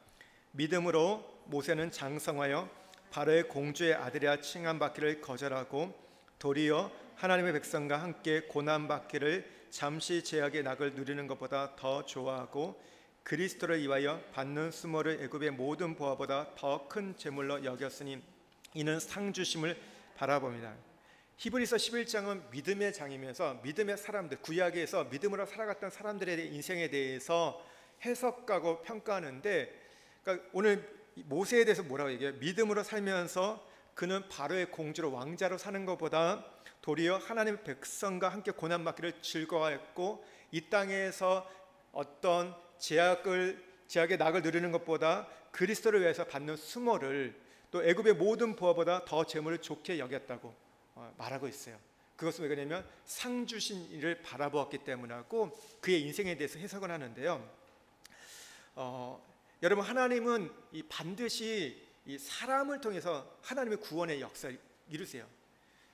믿음으로 모세는 장성하여 바로의 공주의 아들이라 칭함받기를 거절하고 도리어 하나님의 백성과 함께 고난받기를 잠시 죄악의 낙을 누리는 것보다 더 좋아하고 그리스도를 위하여 받는 수모를 애굽의 모든 보화보다 더 큰 재물로 여겼으니 이는 상 주심을 바라봅니다. 히브리서 11장은 믿음의 장이면서 믿음의 사람들, 구약에서 믿음으로 살아갔던 사람들의 인생에 대해서 해석하고 평가하는데, 그러니까 오늘 모세에 대해서 뭐라고 얘기해요? 믿음으로 살면서 그는 바로의 공주로 왕자로 사는 것보다 도리어 하나님의 백성과 함께 고난받기를 즐거워했고, 이 땅에서 어떤 제약의 낙을 누리는 것보다 그리스도를 위해서 받는 수모를, 또 애굽의 모든 부하보다 더 재물을 좋게 여겼다고 말하고 있어요. 그것은 왜 그러냐면 상 주신 이를 바라보았기 때문이고, 그의 인생에 대해서 해석을 하는데요. 여러분, 하나님은 반드시 이 사람을 통해서 하나님의 구원의 역사를 이루세요.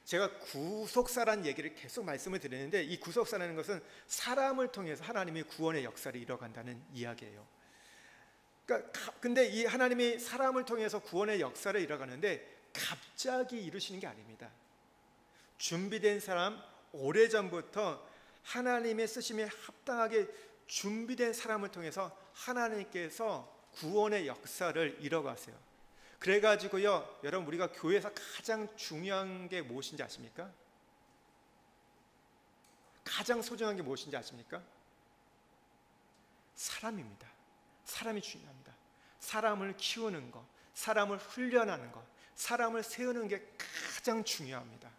제가 구속사라는 얘기를 계속 말씀을 드리는데, 이 구속사라는 것은 사람을 통해서 하나님의 구원의 역사를 이뤄간다는 이야기예요. 그러니까 근데 이 하나님이 사람을 통해서 구원의 역사를 이뤄가는데 갑자기 이루시는 게 아닙니다. 준비된 사람, 오래전부터 하나님의 쓰심에 합당하게 준비된 사람을 통해서 하나님께서 구원의 역사를 이뤄가세요. 그래가지고요, 여러분, 우리가 교회에서 가장 중요한 게 무엇인지 아십니까? 가장 소중한 게 무엇인지 아십니까? 사람입니다. 사람이 중요합니다. 사람을 키우는 것, 사람을 훈련하는 것, 사람을 세우는 게 가장 중요합니다.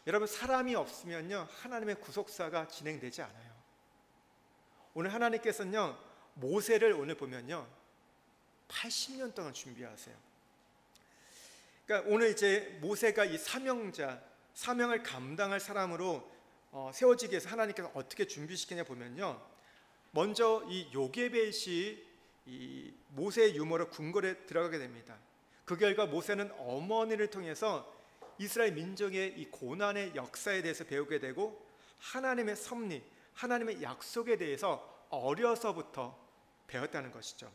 여러분, 사람이 없으면요, 하나님의 구속사가 진행되지 않아요. 오늘 하나님께서는요, 모세를 오늘 보면요, 80년 동안 준비하세요. 그러니까 오늘 이제 모세가 이 사명을 감당할 사람으로 세워지기 위해서 하나님께서 어떻게 준비시키냐 보면요, 먼저 이 요게벳이 이 모세의 유모로 궁궐에 들어가게 됩니다. 그 결과 모세는 어머니를 통해서 이스라엘 민족의 이 고난의 역사에 대해서 배우게 되고, 하나님의 섭리, 하나님의 약속에 대해서 어려서부터 배웠다는 것이죠.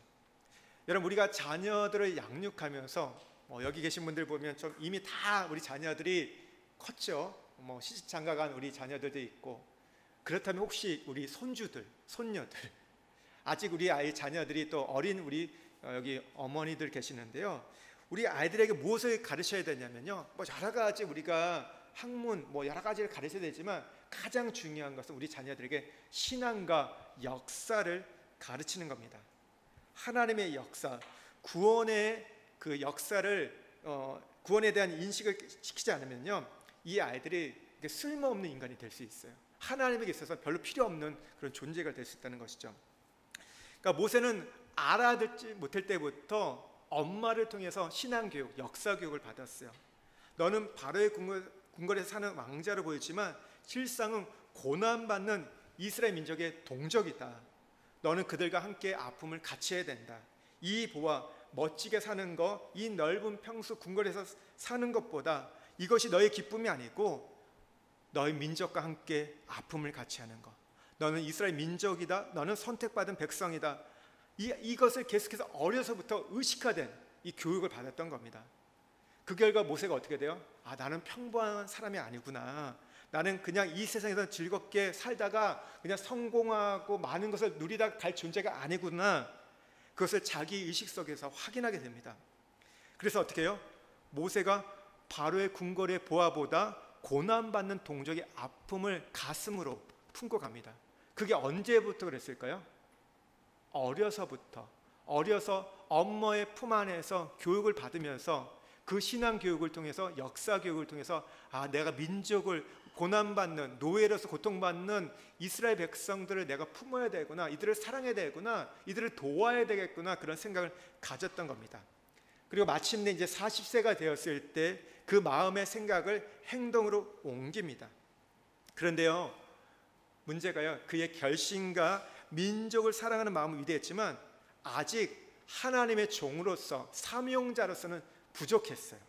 여러분, 우리가 자녀들을 양육하면서 여기 계신 분들 보면 좀 이미 다 우리 자녀들이 컸죠. 시집 장가간 우리 자녀들도 있고, 그렇다면 혹시 우리 손주들, 손녀들, 아직 우리 아이 자녀들이 또 어린 우리 여기 어머니들 계시는데요, 우리 아이들에게 무엇을 가르쳐야 되냐면요, 여러 가지 우리가 학문 여러 가지를 가르쳐야 되지만 가장 중요한 것은 우리 자녀들에게 신앙과 역사를 가르치는 겁니다. 하나님의 역사, 구원의 그 역사를 구원에 대한 인식을 시키지 않으면요, 이 아이들이 쓸모없는 인간이 될 수 있어요. 하나님에게 있어서 별로 필요 없는 그런 존재가 될 수 있다는 것이죠. 그러니까 모세는 알아듣지 못할 때부터 엄마를 통해서 신앙교육, 역사교육을 받았어요. 너는 바로의 궁궐에 사는 왕자로 보이지만 실상은 고난받는 이스라엘 민족의 동족이다. 너는 그들과 함께 아픔을 같이 해야 된다. 이 보아 멋지게 사는 것, 이 넓은 평수 궁궐에서 사는 것보다 이것이 너의 기쁨이 아니고 너의 민족과 함께 아픔을 같이 하는 것. 너는 이스라엘 민족이다. 너는 선택받은 백성이다. 이것을 계속해서 어려서부터 의식화된 이 교육을 받았던 겁니다. 그 결과 모세가 어떻게 돼요? 나는 평범한 사람이 아니구나. 나는 그냥 이 세상에서 즐겁게 살다가 그냥 성공하고 많은 것을 누리다 갈 존재가 아니구나. 그것을 자기 의식 속에서 확인하게 됩니다. 그래서 어떻게 해요? 모세가 바로의 궁궐의 보아보다 고난받는 동족의 아픔을 가슴으로 품고 갑니다. 그게 언제부터 그랬을까요? 어려서 엄마의 품 안에서 교육을 받으면서 그 신앙 교육을 통해서, 역사 교육을 통해서 내가 민족을 고난받는, 노예로서 고통받는 이스라엘 백성들을 내가 품어야 되구나, 이들을 사랑해야 되구나, 이들을 도와야 되겠구나, 그런 생각을 가졌던 겁니다. 그리고 마침내 이제 40세가 되었을 때 그 마음의 생각을 행동으로 옮깁니다. 그런데요, 문제가요, 그의 결심과 민족을 사랑하는 마음은 위대했지만 아직 하나님의 종으로서, 사명자로서는 부족했어요.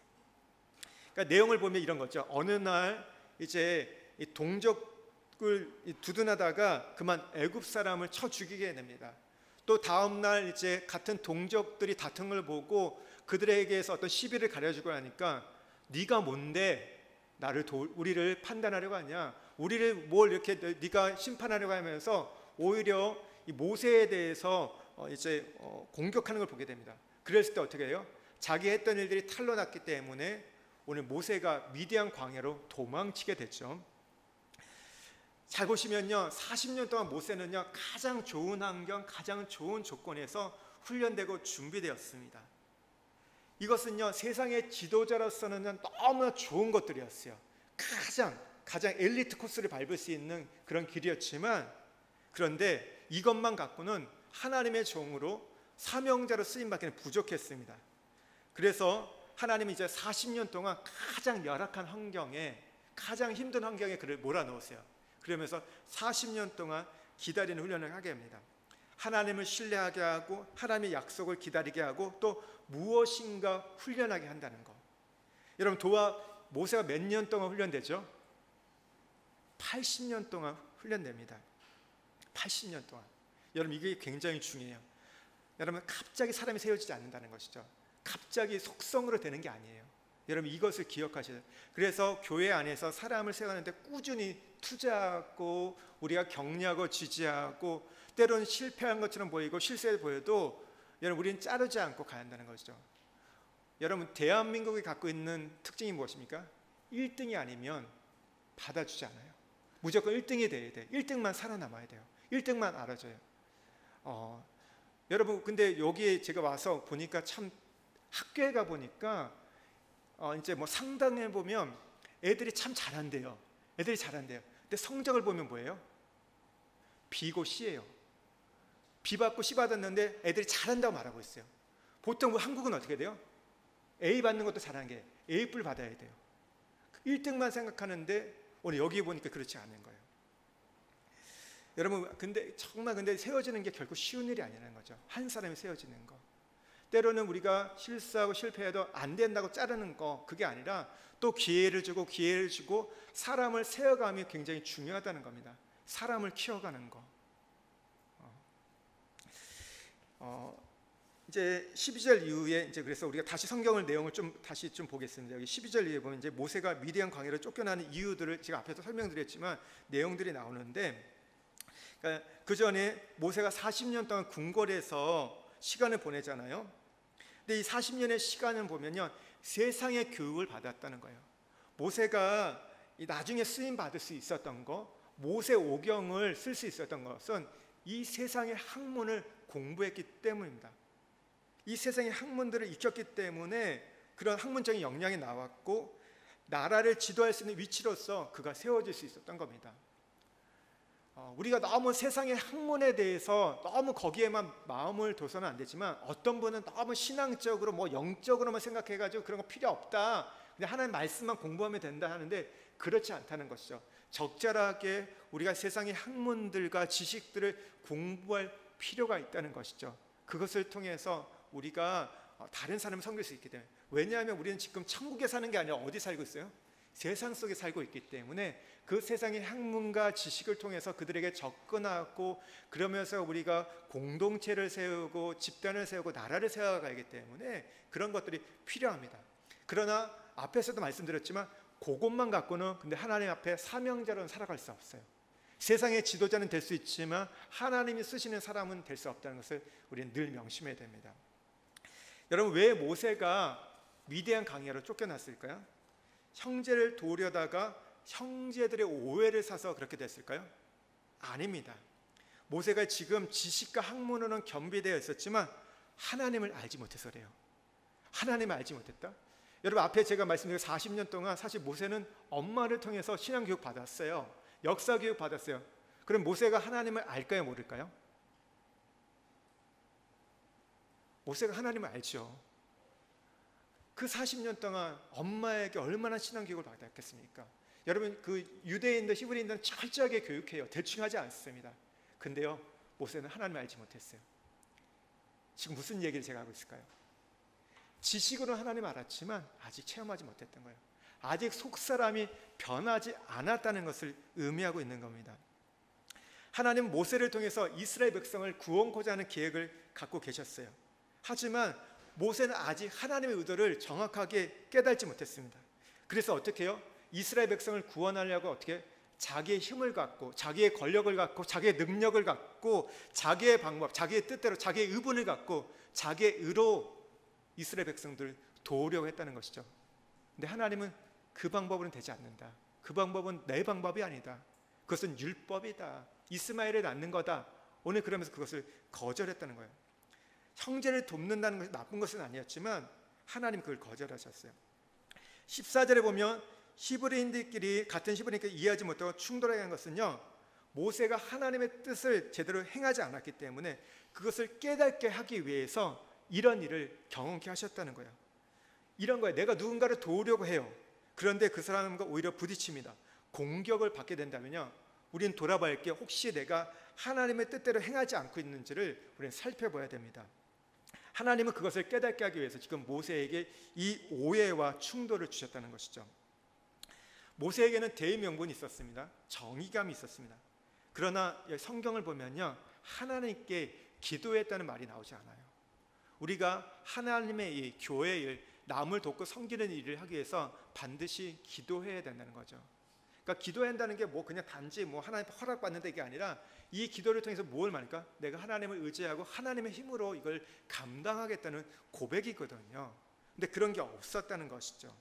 그러니까 내용을 보면 이런 거죠. 어느 날 이제 이 동족을 두둔하다가 그만 애굽 사람을 쳐 죽이게 됩니다. 또 다음 날 이제 같은 동족들이 다툰 걸 보고 그들에게서 어떤 시비를 가려주고 하니까 네가 뭔데 우리를 판단하려고 하냐, 우리를 뭘 이렇게 네가 심판하려고 하면서 오히려 이 모세에 대해서 이제 공격하는 걸 보게 됩니다. 그랬을 때 어떻게 해요? 자기 했던 일들이 탄로났기 때문에 오늘 모세가 미디안 광야로 도망치게 됐죠. 잘 보시면요, 40년 동안 모세는요 가장 좋은 환경, 가장 좋은 조건에서 훈련되고 준비되었습니다. 이것은요 세상의 지도자로서는 너무나 좋은 것들이었어요. 가장 엘리트 코스를 밟을 수 있는 그런 길이었지만, 그런데 이것만 갖고는 하나님의 종으로 사명자로 쓰임받기는 부족했습니다. 그래서 하나님이 이제 40년 동안 가장 열악한 환경에, 가장 힘든 환경에 그를 몰아넣으세요. 그러면서 40년 동안 기다리는 훈련을 하게 합니다. 하나님을 신뢰하게 하고 하나님의 약속을 기다리게 하고 또 무엇인가 훈련하게 한다는 것. 여러분, 모세가 몇 년 동안 훈련되죠? 80년 동안 훈련됩니다. 80년 동안. 여러분, 이게 굉장히 중요해요. 여러분, 갑자기 사람이 세워지지 않는다는 것이죠. 갑자기 속성으로 되는 게 아니에요. 여러분, 이것을 기억하셔야 돼요. 그래서 교회 안에서 사람을 세우는데 꾸준히 투자하고 우리가 격려하고 지지하고, 때로는 실패한 것처럼 보이고 실세 보여도 여러분, 우리는 자르지 않고 가야 한다는 것이죠. 여러분, 대한민국이 갖고 있는 특징이 무엇입니까? 1등이 아니면 받아주지 않아요. 무조건 1등이 돼야 돼. 1등만 살아남아야 돼요. 1등만 알아줘요. 여러분, 근데 여기에 제가 와서 보니까 참, 학교에 가 보니까 이제 뭐 상담해 보면 애들이 참 잘한대요. 애들이 잘한대요. 근데 성적을 보면 뭐예요? B고 C예요. B 받고 C 받았는데 애들이 잘한다고 말하고 있어요. 보통 한국은 어떻게 돼요? A 받는 것도 잘하는 게 A+ 받아야 돼요. 1등만 생각하는데 오늘 여기 보니까 그렇지 않은 거예요. 여러분, 근데 세워지는 게 결코 쉬운 일이 아니라는 거죠. 한 사람이 세워지는 거. 때로는 우리가 실수하고 실패해도 안 된다고 자르는 거, 그게 아니라 또 기회를 주고 사람을 세워감이 굉장히 중요하다는 겁니다. 사람을 키워가는 거. 이제 12절 이후에 이제 그래서 우리가 다시 성경을 내용을 다시 보겠습니다. 여기 12절 이후에 보면 이제 모세가 미디안 광야로 쫓겨나는 이유들을 제가 앞에서 설명드렸지만 내용들이 나오는데, 그러니까 그 전에 모세가 40년 동안 궁궐에서 시간을 보내잖아요. 근데 이 40년의 시간을 보면요, 세상의 교육을 받았다는 거예요. 모세가 나중에 쓰임 받을 수 있었던 거, 모세 오경을 쓸 수 있었던 것은 이 세상의 학문을 공부했기 때문입니다. 이 세상의 학문들을 익혔기 때문에 그런 학문적인 역량이 나왔고, 나라를 지도할 수 있는 위치로서 그가 세워질 수 있었던 겁니다. 우리가 너무 세상의 학문에 대해서 너무 거기에만 마음을 둬서는 안 되지만, 어떤 분은 너무 신앙적으로 영적으로만 생각해가지고 그런 거 필요 없다, 그냥 하나님 말씀만 공부하면 된다 하는데, 그렇지 않다는 것이죠. 적절하게 우리가 세상의 학문들과 지식들을 공부할 필요가 있다는 것이죠. 그것을 통해서 우리가 다른 사람을 섬길 수 있기 때문에. 왜냐하면 우리는 지금 천국에 사는 게 아니라 어디 살고 있어요? 세상 속에 살고 있기 때문에 그 세상의 학문과 지식을 통해서 그들에게 접근하고, 그러면서 우리가 공동체를 세우고 집단을 세우고 나라를 세워가기 때문에 그런 것들이 필요합니다. 그러나 앞에서도 말씀드렸지만 그것만 갖고는 근데 하나님 앞에 사명자로는 살아갈 수 없어요. 세상의 지도자는 될 수 있지만 하나님이 쓰시는 사람은 될 수 없다는 것을 우리는 늘 명심해야 됩니다. 여러분, 왜 모세가 미디안 광야로 쫓겨났을까요? 형제를 도우려다가 형제들의 오해를 사서 그렇게 됐을까요? 아닙니다. 모세가 지금 지식과 학문으로는 겸비되어 있었지만 하나님을 알지 못해서 그래요. 하나님을 알지 못했다? 여러분, 앞에 제가 말씀드린 40년 동안 사실 모세는 엄마를 통해서 신앙교육 받았어요. 역사교육 받았어요. 그럼 모세가 하나님을 알까요, 모를까요? 모세가 하나님을 알죠. 그 40년 동안 엄마에게 얼마나 신앙교육을 받았겠습니까? 여러분, 그 유대인들, 히브리인들은 철저하게 교육해요. 대충 하지 않습니다. 근데요, 모세는 하나님을 알지 못했어요. 지금 무슨 얘기를 제가 하고 있을까요? 지식으로는 하나님을 알았지만 아직 체험하지 못했던 거예요. 아직 속사람이 변하지 않았다는 것을 의미하고 있는 겁니다. 하나님은 모세를 통해서 이스라엘 백성을 구원코자 하는 계획을 갖고 계셨어요. 하지만 모세는 아직 하나님의 의도를 정확하게 깨닫지 못했습니다. 그래서 어떻게 해요? 이스라엘 백성을 구원하려고 어떻게 자기의 힘을 갖고 자기의 권력을 갖고 자기의 능력을 갖고 자기의 방법, 자기의 뜻대로 자기의 의분을 갖고 자기의 의로 이스라엘 백성들을 도우려고 했다는 것이죠. 근데 하나님은 그 방법으로는 되지 않는다. 그 방법은 내 방법이 아니다. 그것은 율법이다. 이스마엘을 낳는 거다. 오늘 그러면서 그것을 거절했다는 거예요. 형제를 돕는다는 것이 나쁜 것은 아니었지만 하나님 그걸 거절하셨어요. 14절에 보면 히브리인들끼리 같은 히브리인끼리 이해하지 못하고 충돌하게 한 것은요, 모세가 하나님의 뜻을 제대로 행하지 않았기 때문에 그것을 깨닫게 하기 위해서 이런 일을 경험케 하셨다는 거예요. 이런 거예요. 내가 누군가를 도우려고 해요. 그런데 그 사람과 오히려 부딪힙니다. 공격을 받게 된다면요, 우리는 돌아봐야 할 게 혹시 내가 하나님의 뜻대로 행하지 않고 있는지를 우리는 살펴봐야 됩니다. 하나님은 그것을 깨닫게 하기 위해서 지금 모세에게 이 오해와 충돌을 주셨다는 것이죠. 모세에게는 대의명분이 있었습니다. 정의감이 있었습니다. 그러나 성경을 보면요, 하나님께 기도했다는 말이 나오지 않아요. 우리가 하나님의 이 교회의 일, 남을 돕고 섬기는 일을 하기 위해서 반드시 기도해야 된다는 거죠. 그러니까 기도한다는 게 뭐 그냥 단지 뭐 하나님 허락받는다 이게 아니라 이 기도를 통해서 뭘 말할까? 내가 하나님을 의지하고 하나님의 힘으로 이걸 감당하겠다는 고백이거든요. 근데 그런 게 없었다는 것이죠.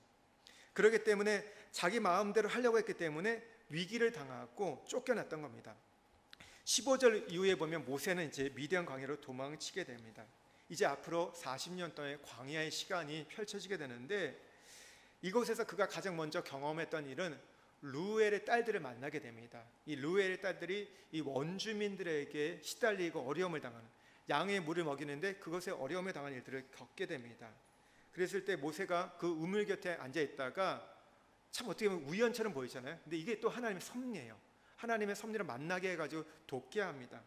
그렇기 때문에 자기 마음대로 하려고 했기 때문에 위기를 당하고 쫓겨났던 겁니다. 15절 이후에 보면 모세는 이제 미디안 광야로 도망치게 됩니다. 이제 앞으로 40년 동안의 광야의 시간이 펼쳐지게 되는데, 이곳에서 그가 가장 먼저 경험했던 일은 루엘의 딸들을 만나게 됩니다. 이 루엘의 딸들이 이 원주민들에게 시달리고 어려움을 당하는, 양의 물을 먹이는데 그것에 어려움을 당하는 일들을 겪게 됩니다. 그랬을 때 모세가 그 우물 곁에 앉아 있다가 참 어떻게 보면 우연처럼 보이잖아요. 근데 이게 또 하나님의 섭리예요. 하나님의 섭리를 만나게 해가지고 돕게 합니다.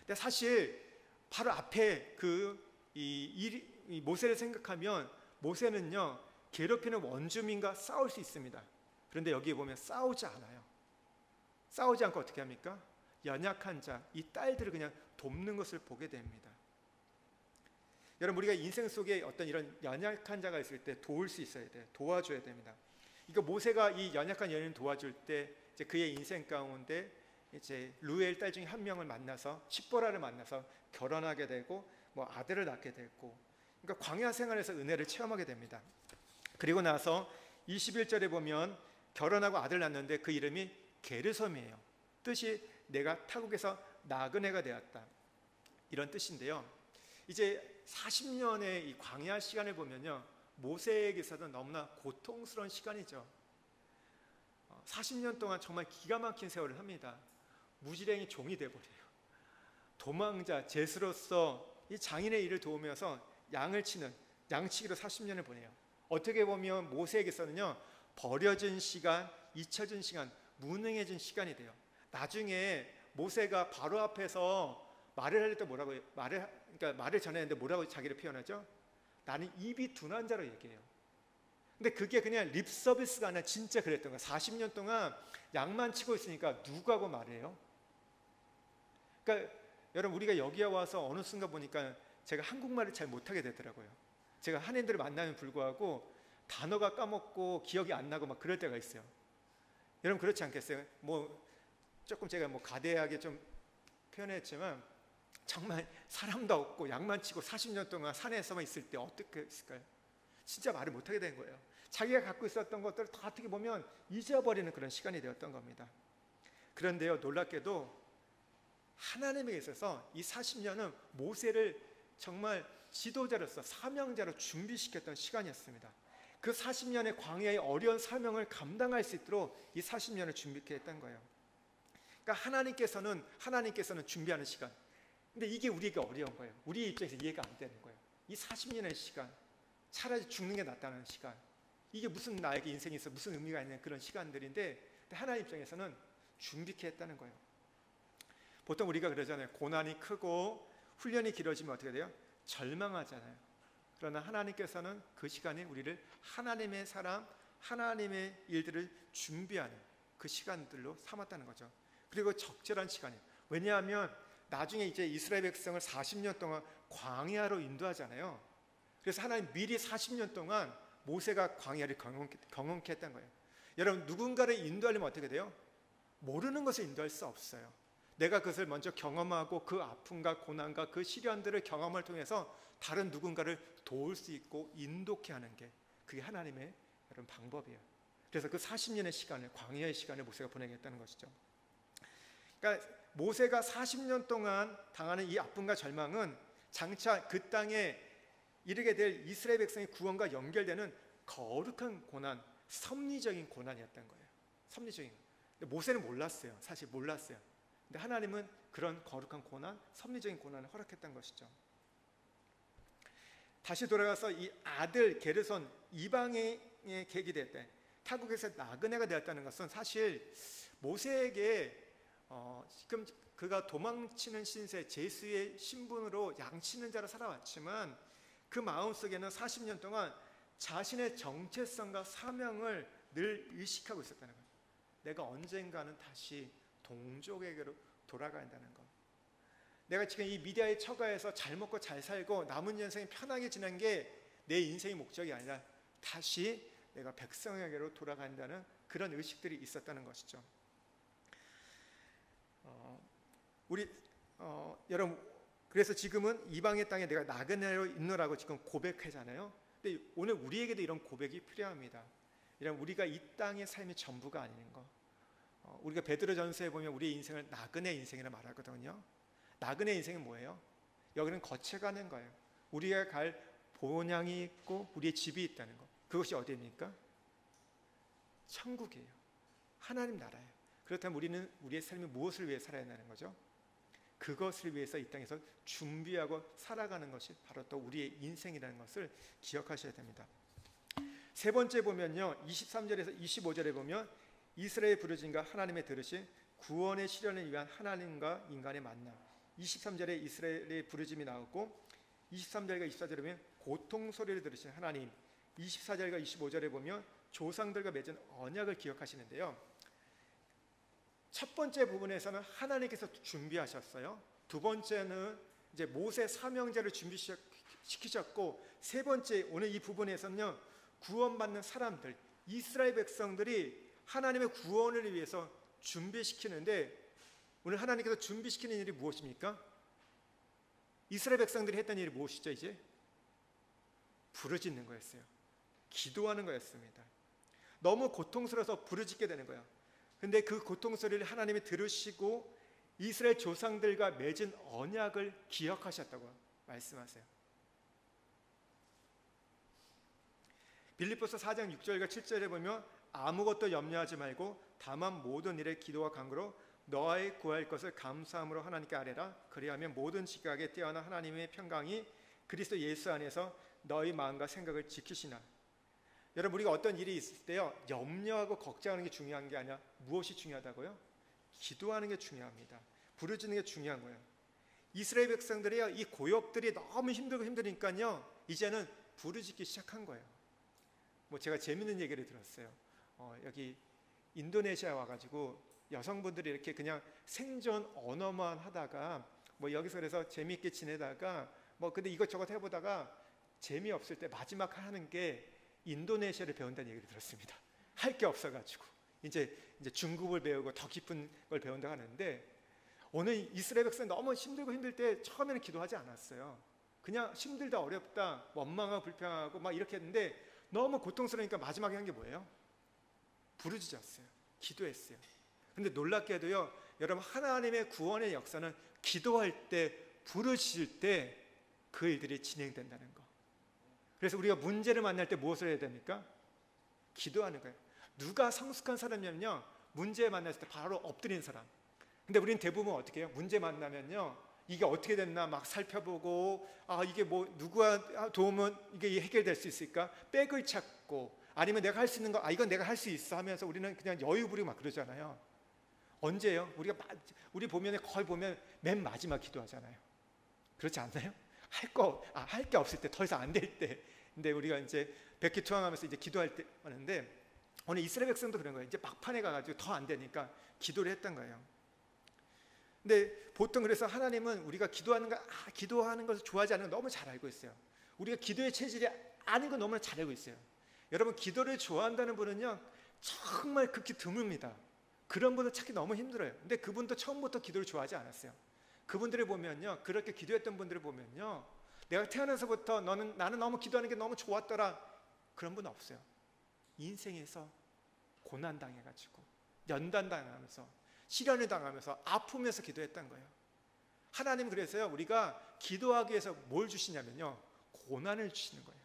근데 사실 바로 앞에 이 모세를 생각하면 모세는요, 괴롭히는 원주민과 싸울 수 있습니다. 그런데 여기에 보면 싸우지 않아요. 싸우지 않고 어떻게 합니까? 연약한 자, 이 딸들을 그냥 돕는 것을 보게 됩니다. 여러분, 우리가 인생 속에 어떤 이런 연약한 자가 있을 때 도울 수 있어야 돼요. 도와줘야 됩니다. 이거 모세가 이 연약한 여인을 도와줄 때 이제 그의 인생 가운데 이제 루엘 딸 중에 한 명을 만나서, 십보라를 만나서 결혼하게 되고 뭐 아들을 낳게 됐고, 그러니까 광야 생활에서 은혜를 체험하게 됩니다. 그리고 나서 21절에 보면 결혼하고 아들 낳는데 그 이름이 게르솜이에요. 뜻이 내가 타국에서 나그네가 되었다, 이런 뜻인데요. 이제 40년의 이 광야 시간을 보면요, 모세에게서는 너무나 고통스러운 시간이죠. 40년 동안 정말 기가 막힌 세월을 합니다. 무지랭이 종이 되어버려요. 도망자, 제수로서 이 장인의 일을 도우면서 양을 치는 양치기로 40년을 보내요. 어떻게 보면 모세에게서는요, 버려진 시간, 잊혀진 시간, 무능해진 시간이 돼요. 나중에 모세가 바로 앞에서 말을 할 때 뭐라고 해요? 말을 전했는데 뭐라고 자기를 표현하죠? 나는 입이 둔한 자로 얘기해요. 근데 그게 그냥 립 서비스가 아니라 진짜 그랬던 거예요. 40년 동안 양만 치고 있으니까 누구하고 말해요? 그러니까 여러분, 우리가 여기에 와서 어느 순간 보니까 제가 한국말을 잘 못하게 되더라고요. 제가 한인들을 만나면 불구하고 단어가 까먹고 기억이 안 나고 막 그럴 때가 있어요. 여러분 그렇지 않겠어요? 뭐 조금 제가 뭐 가대하게 좀 표현했지만 정말 사람도 없고 양만 치고 40년 동안 산에서만 있을 때 어떻게 했을까요? 진짜 말을 못하게 된 거예요. 자기가 갖고 있었던 것들을 다 어떻게 보면 잊어버리는 그런 시간이 되었던 겁니다. 그런데요, 놀랍게도 하나님에 있어서 이 40년은 모세를 정말 지도자로서 사명자로 준비시켰던 시간이었습니다. 그 40년의 광야의 어려운 사명을 감당할 수 있도록 이 40년을 준비했던 거예요. 그러니까 하나님께서는 준비하는 시간, 근데 이게 우리에게 어려운 거예요. 우리 입장에서 이해가 안 되는 거예요. 이 40년의 시간, 차라리 죽는 게 낫다는 시간, 이게 무슨 나에게 인생에 있어 무슨 의미가 있는 그런 시간들인데, 하나님 입장에서는 준비케 했다는 거예요. 보통 우리가 그러잖아요. 고난이 크고 훈련이 길어지면 어떻게 돼요? 절망하잖아요. 그러나 하나님께서는 그 시간에 우리를 하나님의 사람, 하나님의 일들을 준비하는 그 시간들로 삼았다는 거죠. 그리고 적절한 시간이에요. 왜냐하면 나중에 이제 이스라엘 백성을 40년 동안 광야로 인도하잖아요. 그래서 하나님 미리 40년 동안 모세가 광야를 경험케 했던 거예요. 여러분, 누군가를 인도하려면 어떻게 돼요? 모르는 것을 인도할 수 없어요. 내가 그것을 먼저 경험하고 그 아픔과 고난과 그 시련들을 경험을 통해서 다른 누군가를 도울 수 있고 인도케 하는 게, 그게 하나님의 여러분 방법이에요. 그래서 그 40년의 시간을, 광야의 시간을 모세가 보내겠다는 것이죠. 그러니까 모세가 40년 동안 당하는 이 아픔과 절망은 장차 그 땅에 이르게 될 이스라엘 백성의 구원과 연결되는 거룩한 고난, 섭리적인 고난이었던 거예요. 섭리적인. 근데 모세는 몰랐어요. 사실 몰랐어요. 근데 하나님은 그런 거룩한 고난, 섭리적인 고난을 허락했던 것이죠. 다시 돌아가서 이 아들 게르손 이방의 계기 됐대. 타국에서 나그네가 되었다는 것은 사실 모세에게 지금 그가 도망치는 신세, 제수의 신분으로 양치는 자로 살아왔지만 그 마음속에는 40년 동안 자신의 정체성과 사명을 늘 의식하고 있었다는 거예요. 내가 언젠가는 다시 동족에게로 돌아가야 한다는 것. 내가 지금 이 미디어의 처가에서 잘 먹고 잘 살고 남은 인생이 편하게 지낸 게 내 인생의 목적이 아니라 다시 내가 백성에게로 돌아간다는 그런 의식들이 있었다는 것이죠. 여러분, 그래서 지금은 이방의 땅에 내가 나그네로 있노라고 지금 고백하잖아요. 근데 오늘 우리에게도 이런 고백이 필요합니다. 이런 우리가 이 땅의 삶이 전부가 아닌 거. 우리가 베드로전서에 보면 우리의 인생을 나그네 인생이라 말하거든요. 나그네 인생은 뭐예요? 여기는 거쳐가는 거예요. 우리가 갈 본향이 있고 우리의 집이 있다는 거. 그것이 어디입니까? 천국이에요. 하나님 나라예요. 그렇다면 우리는 우리의 삶이 무엇을 위해 살아야 하는 거죠? 그것을 위해서 이 땅에서 준비하고 살아가는 것이 바로 또 우리의 인생이라는 것을 기억하셔야 됩니다. 세 번째 보면요, 23절에서 25절에 보면 이스라엘 부르짖음과 하나님의 들으심, 구원의 실현을 위한 하나님과 인간의 만남. 23절에 이스라엘의 부르짖음이 나오고 23절과 24절에 보면 고통 소리를 들으신 하나님, 24절과 25절에 보면 조상들과 맺은 언약을 기억하시는데요. 첫 번째 부분에서는 하나님께서 준비하셨어요. 두 번째는 이제 모세 사명자를 준비시키셨고, 세 번째 오늘 이 부분에서는요, 구원받는 사람들, 이스라엘 백성들이 하나님의 구원을 위해서 준비시키는데, 오늘 하나님께서 준비시키는 일이 무엇입니까? 이스라엘 백성들이 했던 일이 무엇이죠? 이제 부르짖는 거였어요. 기도하는 거였습니다. 너무 고통스러워서 부르짖게 되는 거예요. 근데 그 고통 소리를 하나님이 들으시고 이스라엘 조상들과 맺은 언약을 기억하셨다고 말씀하세요. 빌립보서 4장 6절과 7절에 보면 아무것도 염려하지 말고 다만 모든 일에 기도와 간구로 너의 구할 것을 감사함으로 하나님께 아뢰라. 그리하면 모든 지각에 뛰어난 하나님의 평강이 그리스도 예수 안에서 너의 마음과 생각을 지키시나. 여러분, 우리가 어떤 일이 있을 때요, 염려하고 걱정하는 게 중요한 게 아니라 무엇이 중요하다고요? 기도하는 게 중요합니다. 부르짖는 게 중요한 거예요. 이스라엘 백성들이요, 이 고역들이 너무 힘들고 힘드니까요, 이제는 부르짖기 시작한 거예요. 제가 재밌는 얘기를 들었어요. 여기 인도네시아 와가지고 여성분들이 이렇게 그냥 생존 언어만 하다가 여기서 그래서 재미있게 지내다가 근데 이것저것 해보다가 재미없을 때 마지막 하는 게 인도네시아를 배운다는 얘기를 들었습니다. 할 게 없어가지고 이제 중국을 배우고 더 깊은 걸 배운다고 하는데, 오늘 이스라엘 백성이 너무 힘들고 힘들 때 처음에는 기도하지 않았어요. 그냥 힘들다, 어렵다, 원망하고 불평하고 막 이렇게 했는데 너무 고통스러우니까 마지막에 한 게 뭐예요? 부르짖었어요. 기도했어요. 근데 놀랍게도요, 여러분, 하나님의 구원의 역사는 기도할 때, 부르짖을 때 그 일들이 진행된다는 거. 그래서 우리가 문제를 만날 때 무엇을 해야 됩니까? 기도하는 거예요. 누가 성숙한 사람이냐면요, 문제 만났을 때 바로 엎드리는 사람. 근데 우리는 대부분 어떻게 해요? 문제 만나면요, 이게 어떻게 됐나 막 살펴보고, 이게 누구와 도우면 이게 해결될 수 있을까? 백을 찾고, 아니면 내가 할 수 있는 거, 이건 내가 할 수 있어 하면서 우리는 그냥 여유 부리고 막 그러잖아요. 언제요? 우리 보면 거의 보면 맨 마지막 기도하잖아요. 그렇지 않나요? 할 게 없을 때, 더 이상 안 될 때. 근데 우리가 이제 백기투항하면서 이제 기도할 때 하는데, 오늘 이스라엘 백성도 그런 거예요. 이제 막판에 가가지고 더 안 되니까 기도를 했던 거예요. 근데 보통 그래서 하나님은 우리가 기도하는 것을 좋아하지 않는 거 너무 잘 알고 있어요. 우리가 기도의 체질이 아닌 거 너무나 잘 알고 있어요. 여러분, 기도를 좋아한다는 분은요, 정말 극히 드뭅니다. 그런 분을 찾기 너무 힘들어요. 근데 그분도 처음부터 기도를 좋아하지 않았어요. 그분들을 보면요, 그렇게 기도했던 분들을 보면요, 내가 태어나서부터 나는 너무 기도하는 게 너무 좋았더라, 그런 분 없어요. 인생에서 고난 당해가지고 연단 당하면서 시련을 당하면서 아프면서 기도했던 거예요. 하나님 그래서요, 우리가 기도하기 위해서 뭘 주시냐면요, 고난을 주시는 거예요.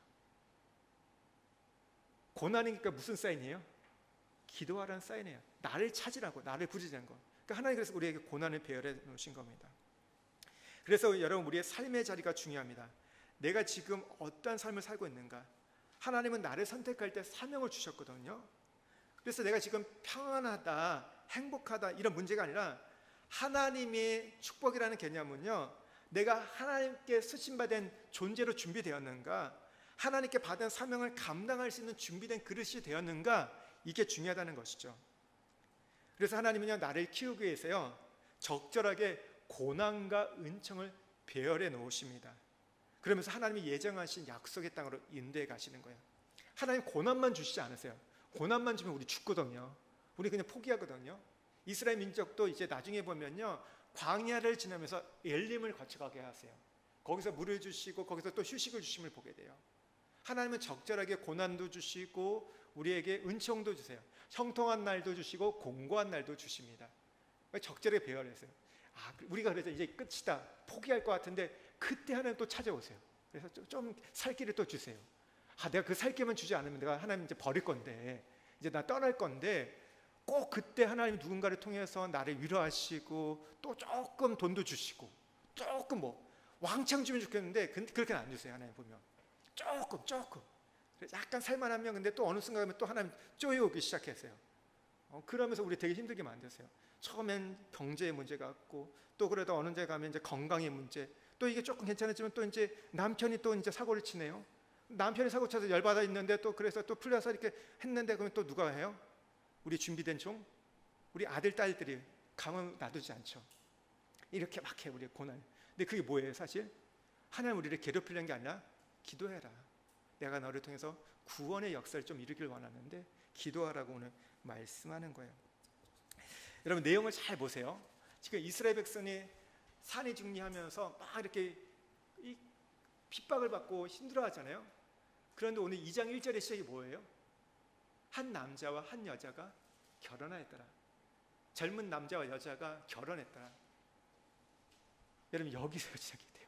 고난이니까 무슨 사인이에요? 기도하라는 사인이에요. 나를 찾으라고, 나를 부르자는 거. 그러니까 하나님 그래서 우리에게 고난을 배열해 놓으신 겁니다. 그래서 여러분, 우리의 삶의 자리가 중요합니다. 내가 지금 어떠한 삶을 살고 있는가? 하나님은 나를 선택할 때 사명을 주셨거든요. 그래서 내가 지금 평안하다, 행복하다 이런 문제가 아니라, 하나님의 축복이라는 개념은요, 내가 하나님께 쓰심받은 존재로 준비되었는가, 하나님께 받은 사명을 감당할 수 있는 준비된 그릇이 되었는가, 이게 중요하다는 것이죠. 그래서 하나님은요, 나를 키우기 위해서요, 적절하게 고난과 은총을 배열해 놓으십니다. 그러면서 하나님이 예정하신 약속의 땅으로 인도해 가시는 거예요. 하나님 고난만 주시지 않으세요. 고난만 주면 우리 죽거든요. 우리 그냥 포기하거든요. 이스라엘 민족도 이제 나중에 보면요, 광야를 지나면서 엘림을 거쳐가게 하세요. 거기서 물을 주시고 거기서 또 휴식을 주심을 보게 돼요. 하나님은 적절하게 고난도 주시고 우리에게 은총도 주세요. 형통한 날도 주시고 공고한 날도 주십니다. 적절하게 배열해서요. 우리가 그래서 이제 끝이다, 포기할 것 같은데, 그때 하나님 또 찾아오세요. 그래서 좀 살 길을 또 주세요. 내가 그 살 길만 주지 않으면 내가 하나님 이제 버릴 건데, 이제 나 떠날 건데, 꼭 그때 하나님 누군가를 통해서 나를 위로하시고 또 조금 돈도 주시고 조금 왕창 주면 좋겠는데, 그렇게는 안 주세요. 하나님 보면 조금 약간 살만하면, 근데 또 어느 순간 가면 또 하나님 쪼여오기 시작했어요. 그러면서 우리 되게 힘들게 만드세요. 처음엔 경제의 문제가 있고, 또 그러다 어느 데 가면 이제 건강의 문제, 또 이게 조금 괜찮아지면 또 이제 남편이 또 이제 사고를 치네요. 남편이 사고 쳐서 열받아 있는데, 또 그래서 또 풀려서 이렇게 했는데, 그러면 또 누가 해요? 우리 준비된 종, 우리 아들 딸들이 가만 놔두지 않죠. 이렇게 막 해, 우리 고난. 근데 그게 뭐예요? 사실 하나님 우리를 괴롭히려는 게 아니라, 기도해라, 내가 너를 통해서 구원의 역사를 좀 이루길 원하는데 기도하라고 오늘 말씀하는 거예요. 여러분, 내용을 잘 보세요. 지금 이스라엘 백성이 산이 중리하면서 막 이렇게 핍박을 받고 힘들어하잖아요. 그런데 오늘 2장 1절의 시작이 뭐예요? 한 남자와 한 여자가 결혼하였더라. 젊은 남자와 여자가 결혼했더라. 여러분, 여기서 시작이 돼요.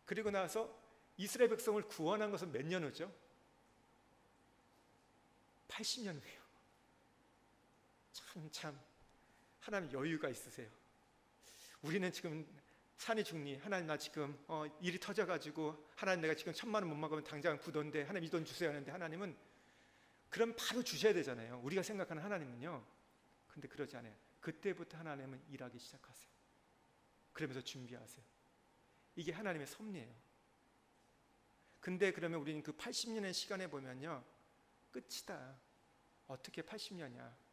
그리고 나서 이스라엘 백성을 구원한 것은 몇 년 후죠? 80년 후예요. 참 하나님 여유가 있으세요. 우리는 지금 산이 중리, 하나님 나 지금 일이 터져가지고, 하나님 내가 지금 1,000만 원 못 먹으면 당장 부도인데 하나님 이 돈 주세요 하는데, 하나님은 그럼 바로 주셔야 되잖아요. 우리가 생각하는 하나님은요. 근데 그러지 않아요. 그때부터 하나님은 일하기 시작하세요. 그러면서 준비하세요. 이게 하나님의 섭리예요. 근데 그러면 우리는 그 80년의 시간에 보면요, 끝이다. 어떻게 80년이야?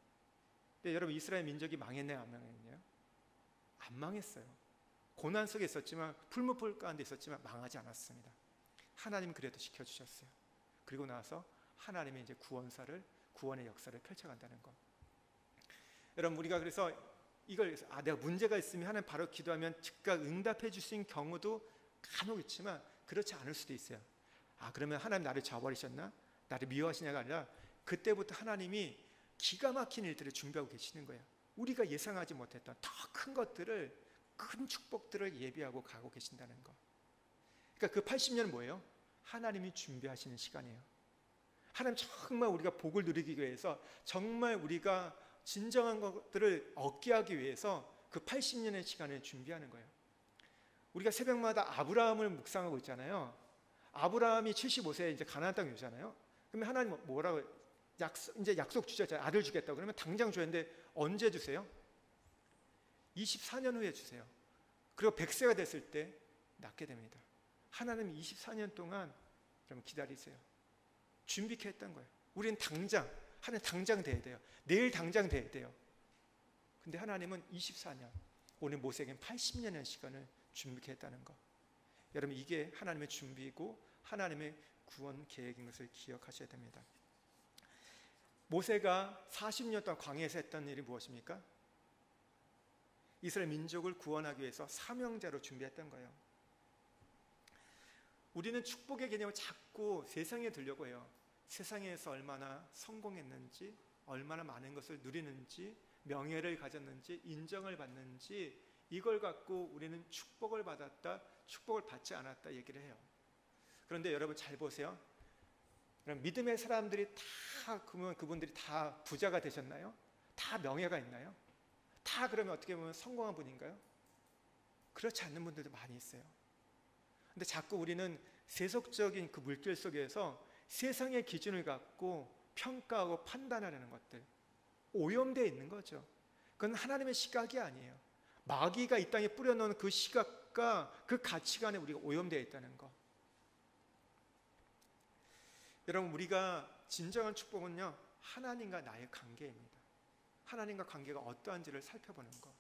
근데 여러분, 이스라엘 민족이 망했나요, 안 망했나요? 안 망했어요. 고난 속에 있었지만, 풀무불 가운데 있었지만 망하지 않았습니다. 하나님 그래도 지켜주셨어요. 그리고 나서 하나님의 이제 구원의 역사를 펼쳐간다는 것. 여러분, 우리가 그래서 이걸 내가 문제가 있으면 하나님 바로 기도하면 즉각 응답해 주신 경우도 간혹 있지만, 그렇지 않을 수도 있어요. 그러면 하나님 나를 저버리셨나? 나를 미워하시냐가 아니라, 그때부터 하나님이 기가 막힌 일들을 준비하고 계시는 거예요. 우리가 예상하지 못했던 더 큰 것들을, 큰 축복들을 예비하고 가고 계신다는 거. 그러니까 그 80년은 뭐예요? 하나님이 준비하시는 시간이에요. 하나님 정말 우리가 복을 누리기 위해서, 정말 우리가 진정한 것들을 얻게 하기 위해서 그 80년의 시간을 준비하는 거예요. 우리가 새벽마다 아브라함을 묵상하고 있잖아요. 아브라함이 75세에 이제 가나안 땅에 오잖아요. 그러면 하나님 뭐라고 이제 약속 주셨잖아요. 아들 주겠다고. 그러면 당장 줘야 하는데, 언제 주세요? 24년 후에 주세요. 그리고 100세가 됐을 때 낳게 됩니다. 하나님이 24년 동안 여러분 기다리세요. 준비케 했던 거예요. 우리는 하나님 당장 돼야 돼요. 내일 당장 돼야 돼요. 근데 하나님은 24년, 오늘 모세에겐 80년의 시간을 준비케 했다는 거. 여러분, 이게 하나님의 준비이고 하나님의 구원 계획인 것을 기억하셔야 됩니다. 모세가 40년 동안 광야에서 했던 일이 무엇입니까? 이스라엘 민족을 구원하기 위해서 사명자로 준비했던 거예요. 우리는 축복의 개념을 자꾸 세상에 들려고 해요. 세상에서 얼마나 성공했는지, 얼마나 많은 것을 누리는지, 명예를 가졌는지, 인정을 받는지, 이걸 갖고 우리는 축복을 받았다, 축복을 받지 않았다 얘기를 해요. 그런데 여러분 잘 보세요. 그럼 믿음의 사람들이 다 그러면 그분들이 다 부자가 되셨나요? 다 명예가 있나요? 다 그러면 어떻게 보면 성공한 분인가요? 그렇지 않는 분들도 많이 있어요. 근데 자꾸 우리는 세속적인 그 물결 속에서 세상의 기준을 갖고 평가하고 판단하려는 것들, 오염되어 있는 거죠. 그건 하나님의 시각이 아니에요. 마귀가 이 땅에 뿌려놓은 그 시각과 그 가치관에 우리가 오염되어 있다는 거. 여러분, 우리가 진정한 축복은요, 하나님과 나의 관계입니다. 하나님과 관계가 어떠한지를 살펴보는 것.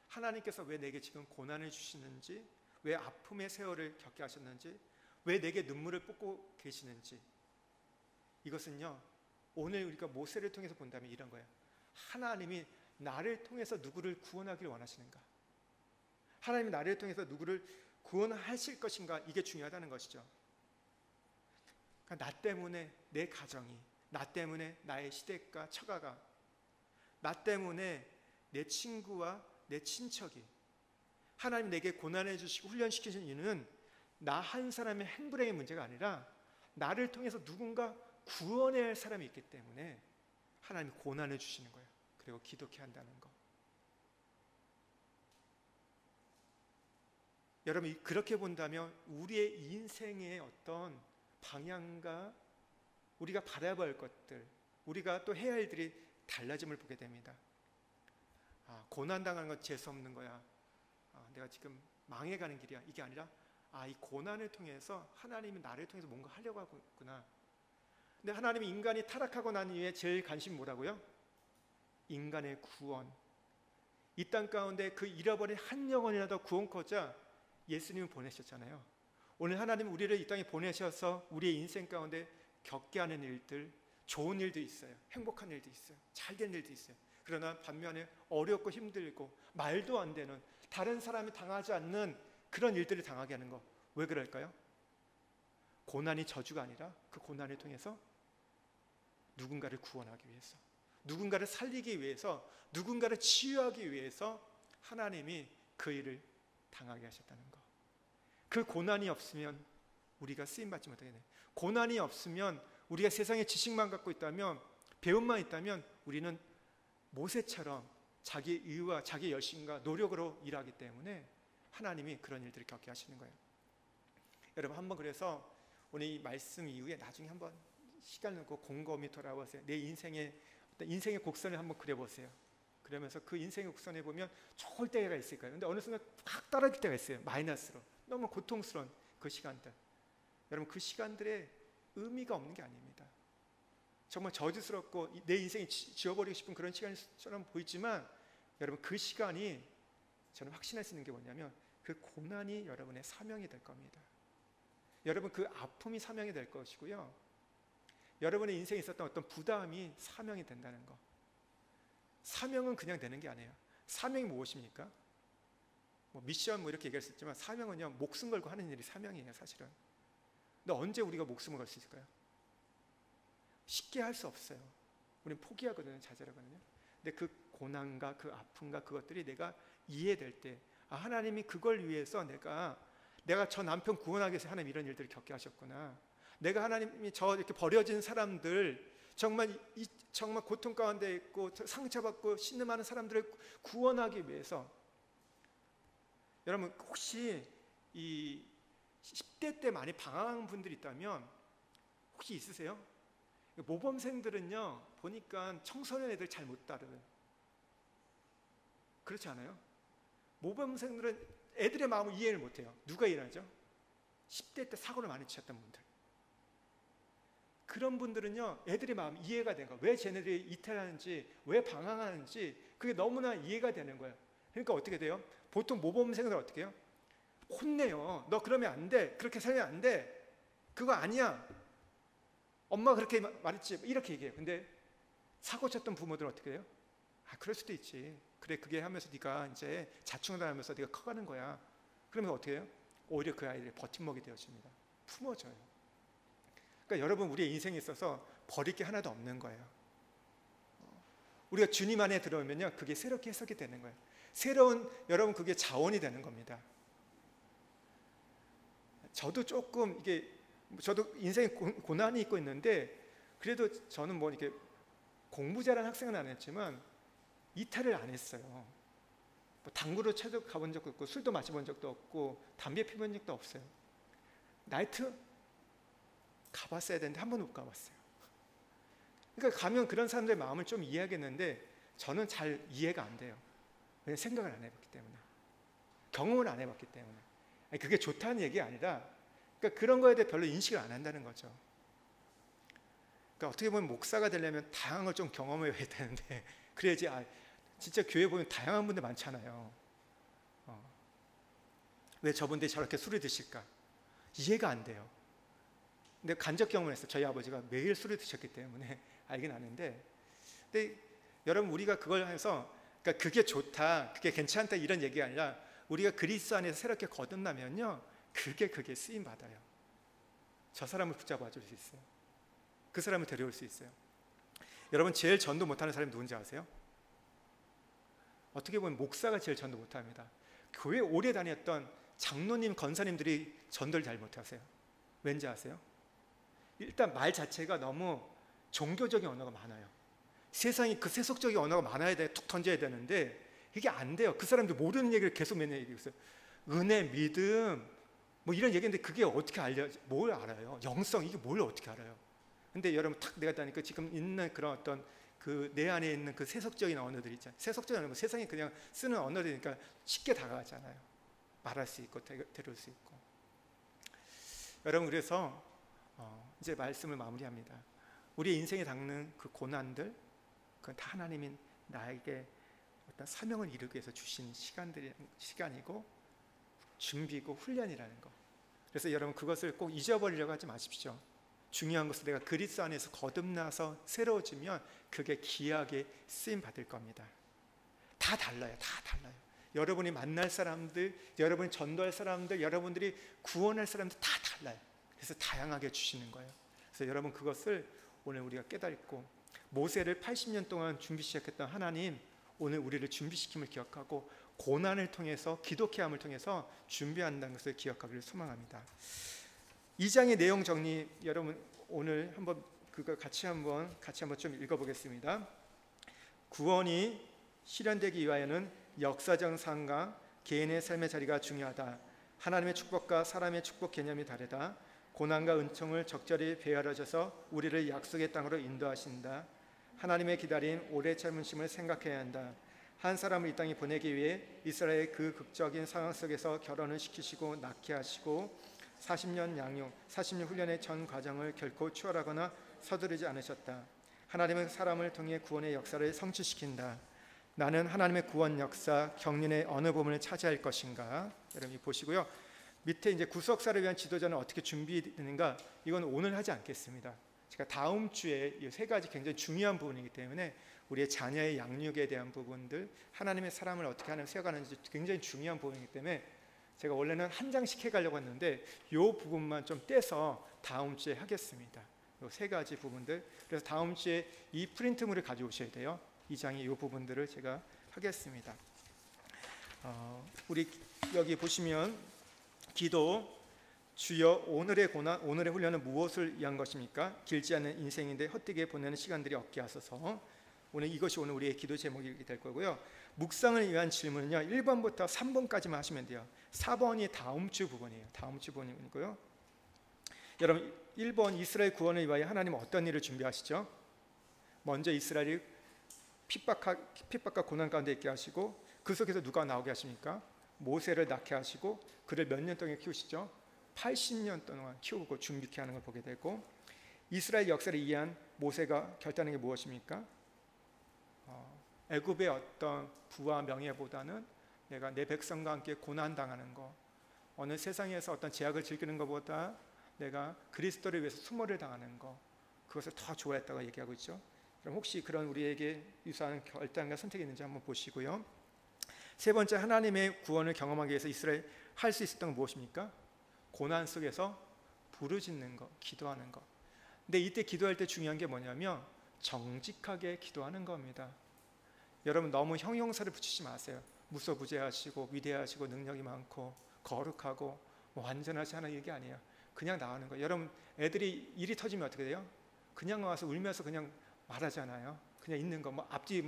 하나님께서 왜 내게 지금 고난을 주시는지, 왜 아픔의 세월을 겪게 하셨는지, 왜 내게 눈물을 쏟고 계시는지, 이것은요, 오늘 우리가 모세를 통해서 본다면 이런 거예요. 하나님이 나를 통해서 누구를 구원하기를 원하시는가? 하나님이 나를 통해서 누구를 구원하실 것인가? 이게 중요하다는 것이죠. 그러니까 나 때문에 내 가정이, 나 때문에 나의 시댁과 처가가, 나 때문에 내 친구와 내 친척이, 하나님 내게 고난해 주시고 훈련시키신 이유는 나 한 사람의 행불행의 문제가 아니라 나를 통해서 누군가 구원해야 할 사람이 있기 때문에 하나님이 고난해 주시는 거예요. 그리고 기독해 한다는 거. 여러분, 그렇게 본다면 우리의 인생의 어떤 방향과 우리가 바라봐야 할 것들, 우리가 또 해야 할 일들이 달라짐을 보게 됩니다. 고난당하는 건 재수없는 거야. 내가 지금 망해가는 길이야. 이게 아니라 이 고난을 통해서 하나님이 나를 통해서 뭔가 하려고 하고 있구나. 근데 하나님이 인간이 타락하고 난 이후에 제일 관심이 뭐라고요? 인간의 구원. 이 땅 가운데 그 잃어버린 한 영혼이라도 구원코자 예수님을 보내셨잖아요. 오늘 하나님은 우리를 이 땅에 보내셔서 우리의 인생 가운데 겪게 하는 일들, 좋은 일도 있어요. 행복한 일도 있어요. 잘된 일도 있어요. 그러나 반면에 어렵고 힘들고 말도 안 되는, 다른 사람이 당하지 않는 그런 일들을 당하게 하는 거. 왜 그럴까요? 고난이 저주가 아니라 그 고난을 통해서 누군가를 구원하기 위해서, 누군가를 살리기 위해서, 누군가를 치유하기 위해서 하나님이 그 일을 당하게 하셨다는 거. 그 고난이 없으면 우리가 쓰임받지 못하게 돼요. 고난이 없으면, 우리가 세상에 지식만 갖고 있다면, 배움만 있다면 우리는 모세처럼 자기 의와 자기 열심과 노력으로 일하기 때문에 하나님이 그런 일들을 겪게 하시는 거예요. 여러분, 한번 그래서 오늘 이 말씀 이후에 나중에 한번 시간 놓고 곰곰이 돌아보세요. 내 인생의 곡선을 한번 그려보세요. 그러면서 그 인생의 곡선에 보면 좋을 때가 있을 거예요. 근데 어느 순간 확 떨어질 때가 있어요. 마이너스로. 너무 고통스러운 그 시간들. 여러분, 그 시간들에 의미가 없는 게 아닙니다. 정말 저주스럽고 내 인생이 지워버리고 싶은 그런 시간처럼 보이지만, 여러분, 그 시간이 저는 확신할 수 있는 게 뭐냐면 그 고난이 여러분의 사명이 될 겁니다. 여러분, 그 아픔이 사명이 될 것이고요, 여러분의 인생에 있었던 어떤 부담이 사명이 된다는 거. 사명은 그냥 되는 게 아니에요. 사명이 무엇입니까? 미션 이렇게 얘기할 수 있지만 사명은요, 목숨 걸고 하는 일이 사명이에요, 사실은. 근데 언제 우리가 목숨을 걸 수 있을까요? 쉽게 할 수 없어요. 우리는 포기하거든요, 좌절하거든요. 근데 그 고난과 그 아픔과 그것들이 내가 이해될 때, 하나님이 그걸 위해서 내가 저 남편 구원하기 위해서 하나님 이런 일들을 겪게 하셨구나. 내가 하나님이 저 이렇게 버려진 사람들, 정말 고통 가운데 있고 상처받고 신음하는 사람들을 구원하기 위해서. 여러분, 혹시 이 10대 때 많이 방황한 분들이 있다면 혹시 있으세요? 모범생들은요, 보니까 청소년 애들 잘 못 따르는, 그렇지 않아요? 모범생들은 애들의 마음을 이해를 못해요. 누가 이해하죠? 10대 때 사고를 많이 치셨던 분들. 그런 분들은요, 애들의 마음 이해가 되는 거예요. 왜 쟤네들이 이탈하는지, 왜 방황하는지 그게 너무나 이해가 되는 거예요. 그러니까 어떻게 돼요? 보통 모범생들은 어떻게 해요? 혼내요. 너 그러면 안 돼. 그렇게 살면 안 돼. 그거 아니야. 엄마가 그렇게 말했지. 이렇게 얘기해요. 근데 사고 쳤던 부모들은 어떻게 해요? 그럴 수도 있지. 그래, 그게 하면서 네가 이제 자충을 하면서 네가 커가는 거야. 그러면 어떻게 해요? 오히려 그 아이들이 버팀목이 되어줍니다. 품어줘요. 그러니까 여러분, 우리의 인생에 있어서 버릴 게 하나도 없는 거예요. 우리가 주님 안에 들어오면요, 그게 새롭게 해석이 되는 거예요. 새로운, 여러분, 그게 자원이 되는 겁니다. 저도 조금 저도 인생에 고난이 있고 있는데, 그래도 저는 뭐 이렇게 공부 잘하는 학생은 안 했지만 이탈을 안 했어요. 뭐 당구로 쳐도 가본 적도 없고, 술도 마셔본 적도 없고, 담배 피본 적도 없어요. 나이트 가봤어야 되는데 한 번도 못 가봤어요. 그러니까 가면 그런 사람들의 마음을 좀 이해하겠는데, 저는 잘 이해가 안 돼요. 왜냐면 생각을 안 해봤기 때문에, 경험을 안 해봤기 때문에. 그게 좋다는 얘기가 아니라, 그러니까 그런 거에 대해 별로 인식을 안 한다는 거죠. 그러니까 어떻게 보면 목사가 되려면 다양한 걸 좀 경험해야 되는데, 그래야지. 진짜 교회 보면 다양한 분들 많잖아요. 왜 저분들이 저렇게 술을 드실까? 이해가 안 돼요. 근데 간접 경험을 했어요. 저희 아버지가 매일 술을 드셨기 때문에 알긴 아는데, 근데 여러분, 우리가 그걸 해서, 그러니까 그게 좋다, 그게 괜찮다 이런 얘기가 아니라, 우리가 그리스도 안에서 새롭게 거듭나면요, 그게 쓰임 받아요. 저 사람을 붙잡아 줄 수 있어요. 그 사람을 데려올 수 있어요. 여러분, 제일 전도 못하는 사람이 누군지 아세요? 어떻게 보면 목사가 제일 전도 못합니다. 교회 오래 다녔던 장로님, 권사님들이 전도를 잘 못하세요. 왠지 아세요? 일단 말 자체가 너무 종교적인 언어가 많아요. 세상이 그 세속적인 언어가 많아야 돼, 툭 던져야 되는데 이게 안 돼요. 그 사람들 모르는 얘기를 계속 맨날 얘기하고 있어요. 은혜, 믿음 뭐 이런 얘기인데, 그게 어떻게 뭘 알아요? 영성, 이게 뭘 어떻게 알아요? 근데 여러분, 탁 내가 다니까 지금 있는 그런 어떤 그 내 안에 있는 그 세속적인 언어들 있잖아요. 세속적인 언어, 세상에 그냥 쓰는 언어들이니까 쉽게 다가가잖아요. 말할 수 있고 데려올 수 있고. 여러분, 그래서 이제 말씀을 마무리합니다. 우리 인생에 닿는 그 고난들, 그건 다 하나님이 나에게 어떤 사명을 이루기 위해서 주신 시간이고 준비고 훈련이라는 거. 그래서 여러분, 그것을 꼭 잊어버리려고 하지 마십시오. 중요한 것은 내가 그리스도 안에서 거듭나서 새로워지면 그게 귀하게 쓰임 받을 겁니다. 다 달라요. 다 달라요. 여러분이 만날 사람들, 여러분이 전도할 사람들, 여러분들이 구원할 사람들 다 달라요. 그래서 다양하게 주시는 거예요. 그래서 여러분, 그것을 오늘 우리가 깨닫고, 모세를 80년 동안 준비 시작했던 하나님, 오늘 우리를 준비시킴을 기억하고 고난을 통해서, 기독해함을 통해서 준비한다는 것을 기억하기를 소망합니다. 2장의 내용 정리, 여러분 오늘 한번 그거 같이 한번 좀 읽어보겠습니다. 구원이 실현되기 위하여는 역사적 상과 개인의 삶의 자리가 중요하다. 하나님의 축복과 사람의 축복 개념이 다르다. 고난과 은총을 적절히 배열하셔서 우리를 약속의 땅으로 인도하신다. 하나님의 기다림, 오래 참으심을 생각해야 한다. 한 사람을 이 땅에 보내기 위해 이스라엘의 그 극적인 상황 속에서 결혼을 시키시고 낳게 하시고 40년 양육, 40년 훈련의 전 과정을 결코 추월하거나 서두르지 않으셨다. 하나님은 사람을 통해 구원의 역사를 성취시킨다. 나는 하나님의 구원 역사, 경륜의 어느 부분을 차지할 것인가? 여러분이 보시고요. 밑에 이제 구속사를 위한 지도자는 어떻게 준비되는가? 이건 오늘 하지 않겠습니다. 제가 다음 주에 이 세 가지 굉장히 중요한 부분이기 때문에, 우리의 자녀의 양육에 대한 부분들, 하나님의 사람을 어떻게 하나님 세워가는지 굉장히 중요한 부분이기 때문에 제가 원래는 한 장씩 해가려고 했는데 이 부분만 좀 떼서 다음 주에 하겠습니다. 이 세 가지 부분들. 그래서 다음 주에 이 프린트물을 가져오셔야 돼요. 이 장의 이 부분들을 제가 하겠습니다. 우리 여기 보시면 기도, 주여 오늘의 고난, 오늘의 훈련은 무엇을 위한 것입니까? 길지 않은 인생인데 헛되게 보내는 시간들이 없게 하소서. 이것이 오늘 우리의 기도 제목이 될 거고요. 묵상을 위한 질문은요, 1번부터 3번까지만 하시면 돼요. 4번이 다음 주 부분이에요. 다음 주 부분이고요. 여러분, 1번 이스라엘 구원을 위하여 하나님은 어떤 일을 준비하시죠? 먼저 이스라엘이 핍박과 고난 가운데 있게 하시고, 그 속에서 누가 나오게 하십니까? 모세를 낳게 하시고, 그를 몇 년 동안 키우시죠? 80년 동안 키우고 준비케 하는 걸 보게 되고, 이스라엘 역사를 이해한 모세가 결단한 게 무엇입니까? 애굽의 어떤 부와 명예보다는 내가 내 백성과 함께 고난당하는 것, 어느 세상에서 어떤 제약을 즐기는 것보다 내가 그리스도를 위해서 수모를 당하는 것, 그것을 더 좋아했다고 얘기하고 있죠. 그럼 혹시 그런 우리에게 유사한 결단과 선택이 있는지 한번 보시고요. 세 번째, 하나님의 구원을 경험하기 위해서 이스라엘 할 수 있었던 건 무엇입니까? 고난 속에서 부르짖는 것, 기도하는 것. 근데 이때 기도할 때 중요한 게 뭐냐면 정직하게 기도하는 겁니다. 여러분 너무 형용사를 붙이지 마세요. 무소부재하시고 위대하시고 능력이 많고 거룩하고 완전하지 않은 얘기 아니에요. 그냥 나오는 거예요. 여러분 애들이 일이 터지면 어떻게 돼요? 그냥 와서 울면서 그냥 말하잖아요. 그냥 있는 거 앞뒤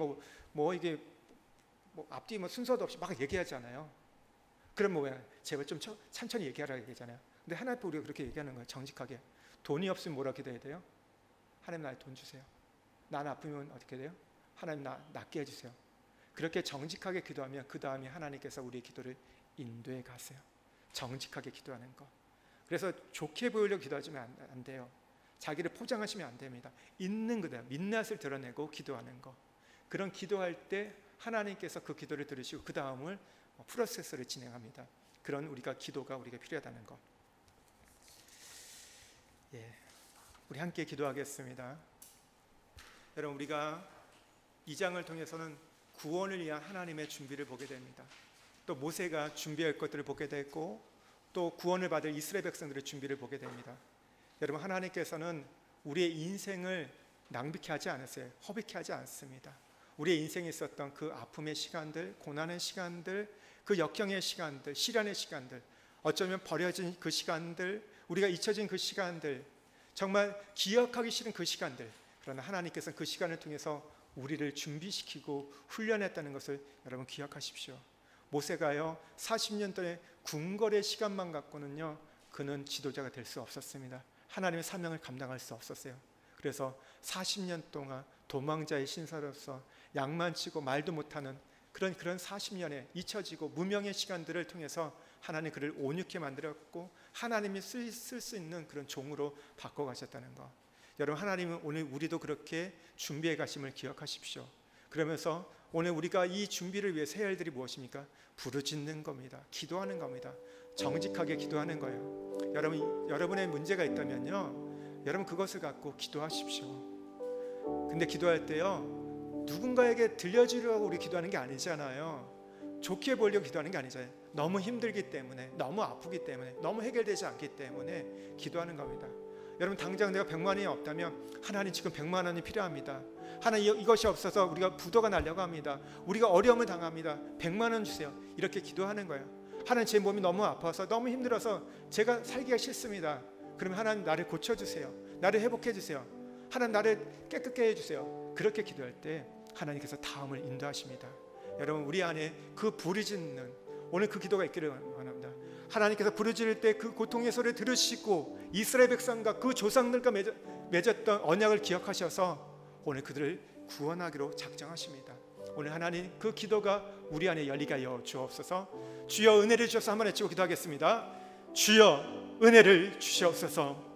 이게 앞뒤 순서도 없이 막 얘기하잖아요. 그럼 뭐야? 제발 좀 천천히 얘기하라고 얘기하잖아요. 근데 하나님 앞에 우리가 그렇게 얘기하는 거예요. 정직하게. 돈이 없으면 뭐라 기도해야 돼요? 하나님 나의 돈 주세요. 난 아프면 어떻게 돼요? 하나님 나 낫게 해주세요. 그렇게 정직하게 기도하면 그 다음에 하나님께서 우리의 기도를 인도해 가세요. 정직하게 기도하는 거. 그래서 좋게 보이려고 기도하시면 안 돼요. 자기를 포장하시면 안 됩니다. 있는 그대로 민낯을 드러내고 기도하는 거. 그런 기도할 때 하나님께서 그 기도를 들으시고 그 다음을 프로세스를 진행합니다. 그런 기도가 우리가 필요하다는 거. 우리 함께 기도하겠습니다. 여러분 우리가 이 장을 통해서는 구원을 위한 하나님의 준비를 보게 됩니다. 또 모세가 준비할 것들을 보게 됐고 또 구원을 받을 이스라엘 백성들의 준비를 보게 됩니다. 여러분 하나님께서는 우리의 인생을 낭비케 하지 않으세요. 허비케 하지 않습니다. 우리의 인생에 있었던 그 아픔의 시간들, 고난의 시간들, 그 역경의 시간들, 시련의 시간들, 어쩌면 버려진 그 시간들, 우리가 잊혀진 그 시간들, 정말 기억하기 싫은 그 시간들, 그러나 하나님께서는 그 시간을 통해서 우리를 준비시키고 훈련했다는 것을 여러분 기억하십시오. 모세가요 40년 동안의 궁궐의 시간만 갖고는요 그는 지도자가 될 수 없었습니다. 하나님의 사명을 감당할 수 없었어요. 그래서 40년 동안 도망자의 신사로서 양만 치고 말도 못하는 그런 40년의 잊혀지고 무명의 시간들을 통해서 하나님 그를 온유케 만들었고 하나님이 쓸 수 있는 그런 종으로 바꿔가셨다는 것. 여러분 하나님은 오늘 우리도 그렇게 준비해 가심을 기억하십시오. 그러면서 오늘 우리가 이 준비를 위해서 해야 할 일들이 무엇입니까? 부르짖는 겁니다. 기도하는 겁니다. 정직하게 기도하는 거예요. 여러분의 문제가 있다면요 여러분 그것을 갖고 기도하십시오. 근데 기도할 때요 누군가에게 들려주려고 우리 기도하는 게 아니잖아요. 좋게 보려고 기도하는 게 아니잖아요. 너무 힘들기 때문에, 너무 아프기 때문에, 너무 해결되지 않기 때문에 기도하는 겁니다. 여러분 당장 내가 100만 원이 없다면 하나님 지금 100만 원이 필요합니다. 하나님 이것이 없어서 우리가 부도가 나려고 합니다. 우리가 어려움을 당합니다. 100만 원 주세요. 이렇게 기도하는 거예요. 하나님 제 몸이 너무 아파서 너무 힘들어서 제가 살기가 싫습니다. 그러면 하나님 나를 고쳐주세요. 나를 회복해주세요. 하나님 나를 깨끗게 해주세요. 그렇게 기도할 때 하나님께서 다음을 인도하십니다. 여러분 우리 안에 그 부르짖는 오늘 그 기도가 있기를 원합니다. 하나님께서 부르짖을 때 그 고통의 소리를 들으시고 이스라엘 백성과 그 조상들과 맺었던 언약을 기억하셔서 오늘 그들을 구원하기로 작정하십니다. 오늘 하나님 그 기도가 우리 안에 열리게 하여 주옵소서. 주여 은혜를 주셔서 한번 외치고 기도하겠습니다. 주여 은혜를 주시옵소서.